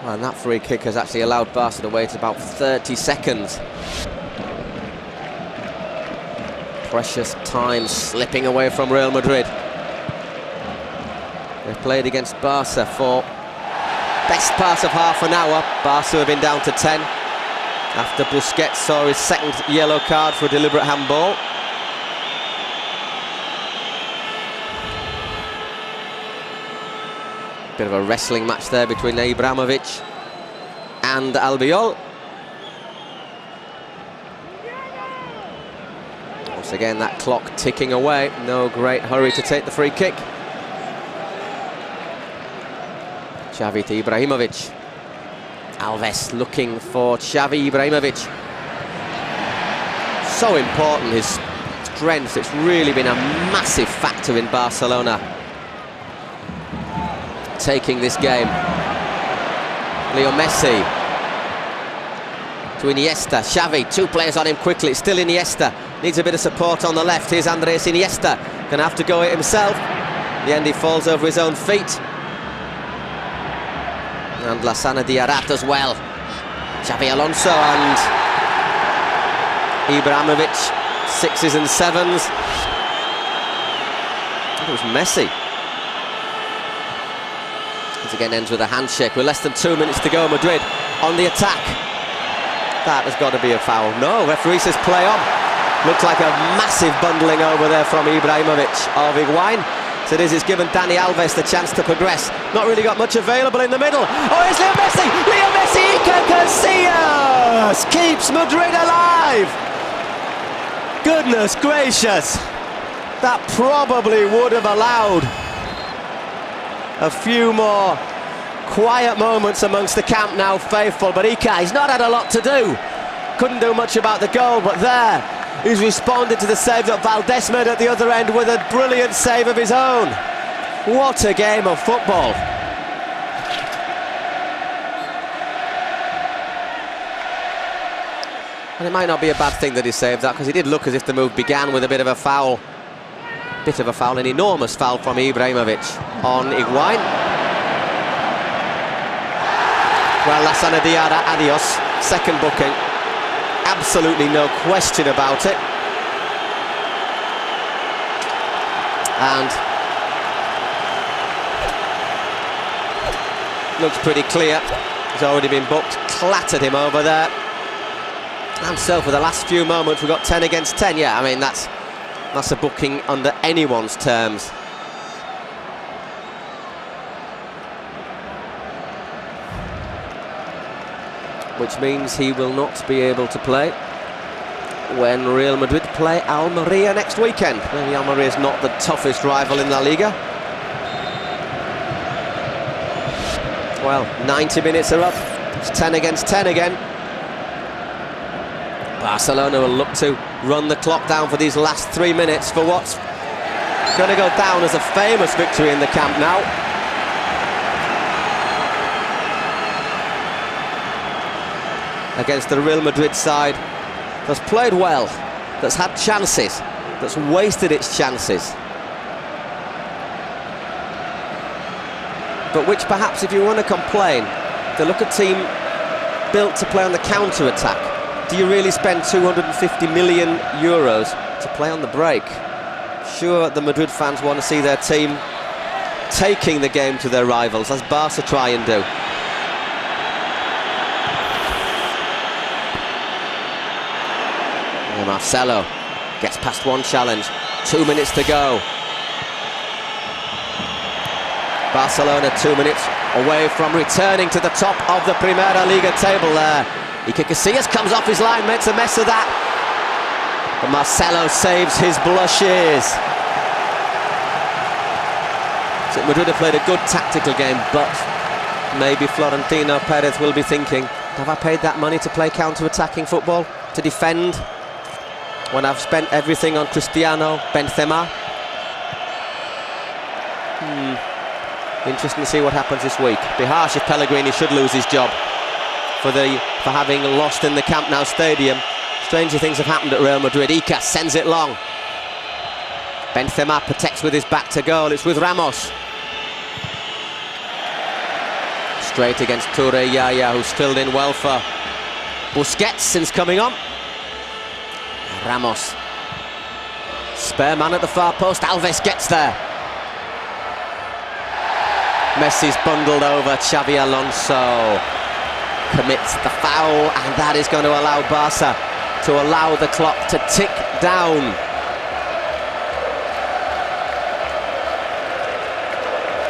Well, and that free kick has actually allowed Barca to wait about 30 seconds. Precious time slipping away from Real Madrid. They've played against Barca for best part of half an hour. Barca have been down to 10 after Busquets saw his second yellow card for a deliberate handball. Bit of a wrestling match there between Ibrahimovic and Albiol. Once again, that clock ticking away. No great hurry to take the free kick. Xavi to Ibrahimovic. Alves looking for Xavi Ibrahimovic. So important, his strength. It's really been a massive factor in Barcelona taking this game. Leo Messi to Iniesta. Xavi, two players on him quickly. It's still Iniesta. Needs a bit of support on the left. Here's Andres Iniesta. Gonna have to go it himself. In the end, he falls over his own feet. And Lassana Diarrat as well. Xavi Alonso and Ibrahimovic, 6s and 7s. It was Messi. Once again ends with a handshake with less than 2 minutes to go. Madrid on the attack. That has got to be a foul. No, referee says play on. Looks like a massive bundling over there from Ibrahimovic of Higuain. So it's given Dani Alves the chance to progress. Not really got much available in the middle. Oh, it's Leo Messi! Leo Messi, Iker Casillas keeps Madrid alive! Goodness gracious! That probably would have allowed a few more quiet moments amongst the Camp Nou faithful, but Iker, he's not had a lot to do. Couldn't do much about the goal, but there he's responded to the save that Valdés made at the other end with a brilliant save of his own. What a game of football. And it might not be a bad thing that he saved that, because he did look as if the move began with a bit of a foul. An enormous foul from Ibrahimovic on Higuain. Well, Lassana Diarra, adios. Second booking. Absolutely no question about it. And looks pretty clear. He's already been booked. Clattered him over there. And so for the last few moments, we've got 10 against 10. Yeah, I mean, that's a booking under anyone's terms. Which means he will not be able to play when Real Madrid play Almeria next weekend. Maybe Almeria is not the toughest rival in LaLiga. Well, 90 minutes are up. It's 10 against 10 again. Barcelona will look to run the clock down for these last 3 minutes for what's going to go down as a famous victory in the Camp Nou. Against the Real Madrid side that's played well, that's had chances, that's wasted its chances. But which perhaps, if you want to complain, to look at a team built to play on the counter-attack, do you really spend 250 million euros to play on the break? Sure, the Madrid fans want to see their team taking the game to their rivals, as Barca try and do. And Marcelo gets past one challenge. 2 minutes to go. Barcelona 2 minutes away from returning to the top of the Primera Liga table there. Iker Casillas comes off his line, makes a mess of that. But Marcelo saves his blushes. So Madrid have played a good tactical game, but maybe Florentino Perez will be thinking, have I paid that money to play counter-attacking football, to defend, when I've spent everything on Cristiano, Benzema? Interesting to see what happens this week. Be harsh if Pellegrini should lose his job for having lost in the Camp Nou stadium. Stranger things have happened at Real Madrid. Ica sends it long. Benzema protects with his back to goal. It's with Ramos. Straight against Toure Yaya, who's filled in well for Busquets since coming on. Ramos. Spare man at the far post. Alves gets there. Messi's bundled over. Xavi Alonso commits the foul, and that is going to allow Barca to allow the clock to tick down.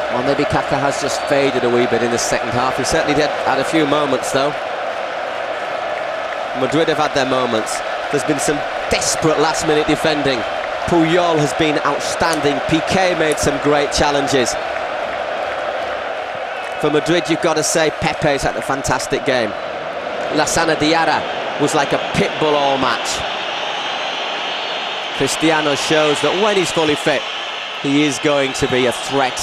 Well, maybe Kaká has just faded a wee bit in the second half. He certainly did had a few moments, though. Madrid have had their moments. There's been some desperate last-minute defending. Puyol has been outstanding. Piqué made some great challenges. For Madrid, you've got to say Pepe's had a fantastic game. Lassana Diarra was like a pit bull all match. Cristiano shows that when he's fully fit, he is going to be a threat.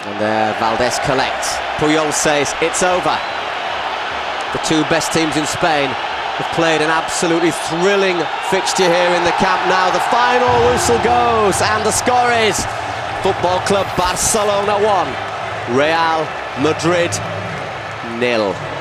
And there, Valdés collects. Puyol says it's over. The two best teams in Spain have played an absolutely thrilling fixture here in the Camp Nou. The final whistle goes, and the score is Football Club Barcelona 1, Real Madrid 0.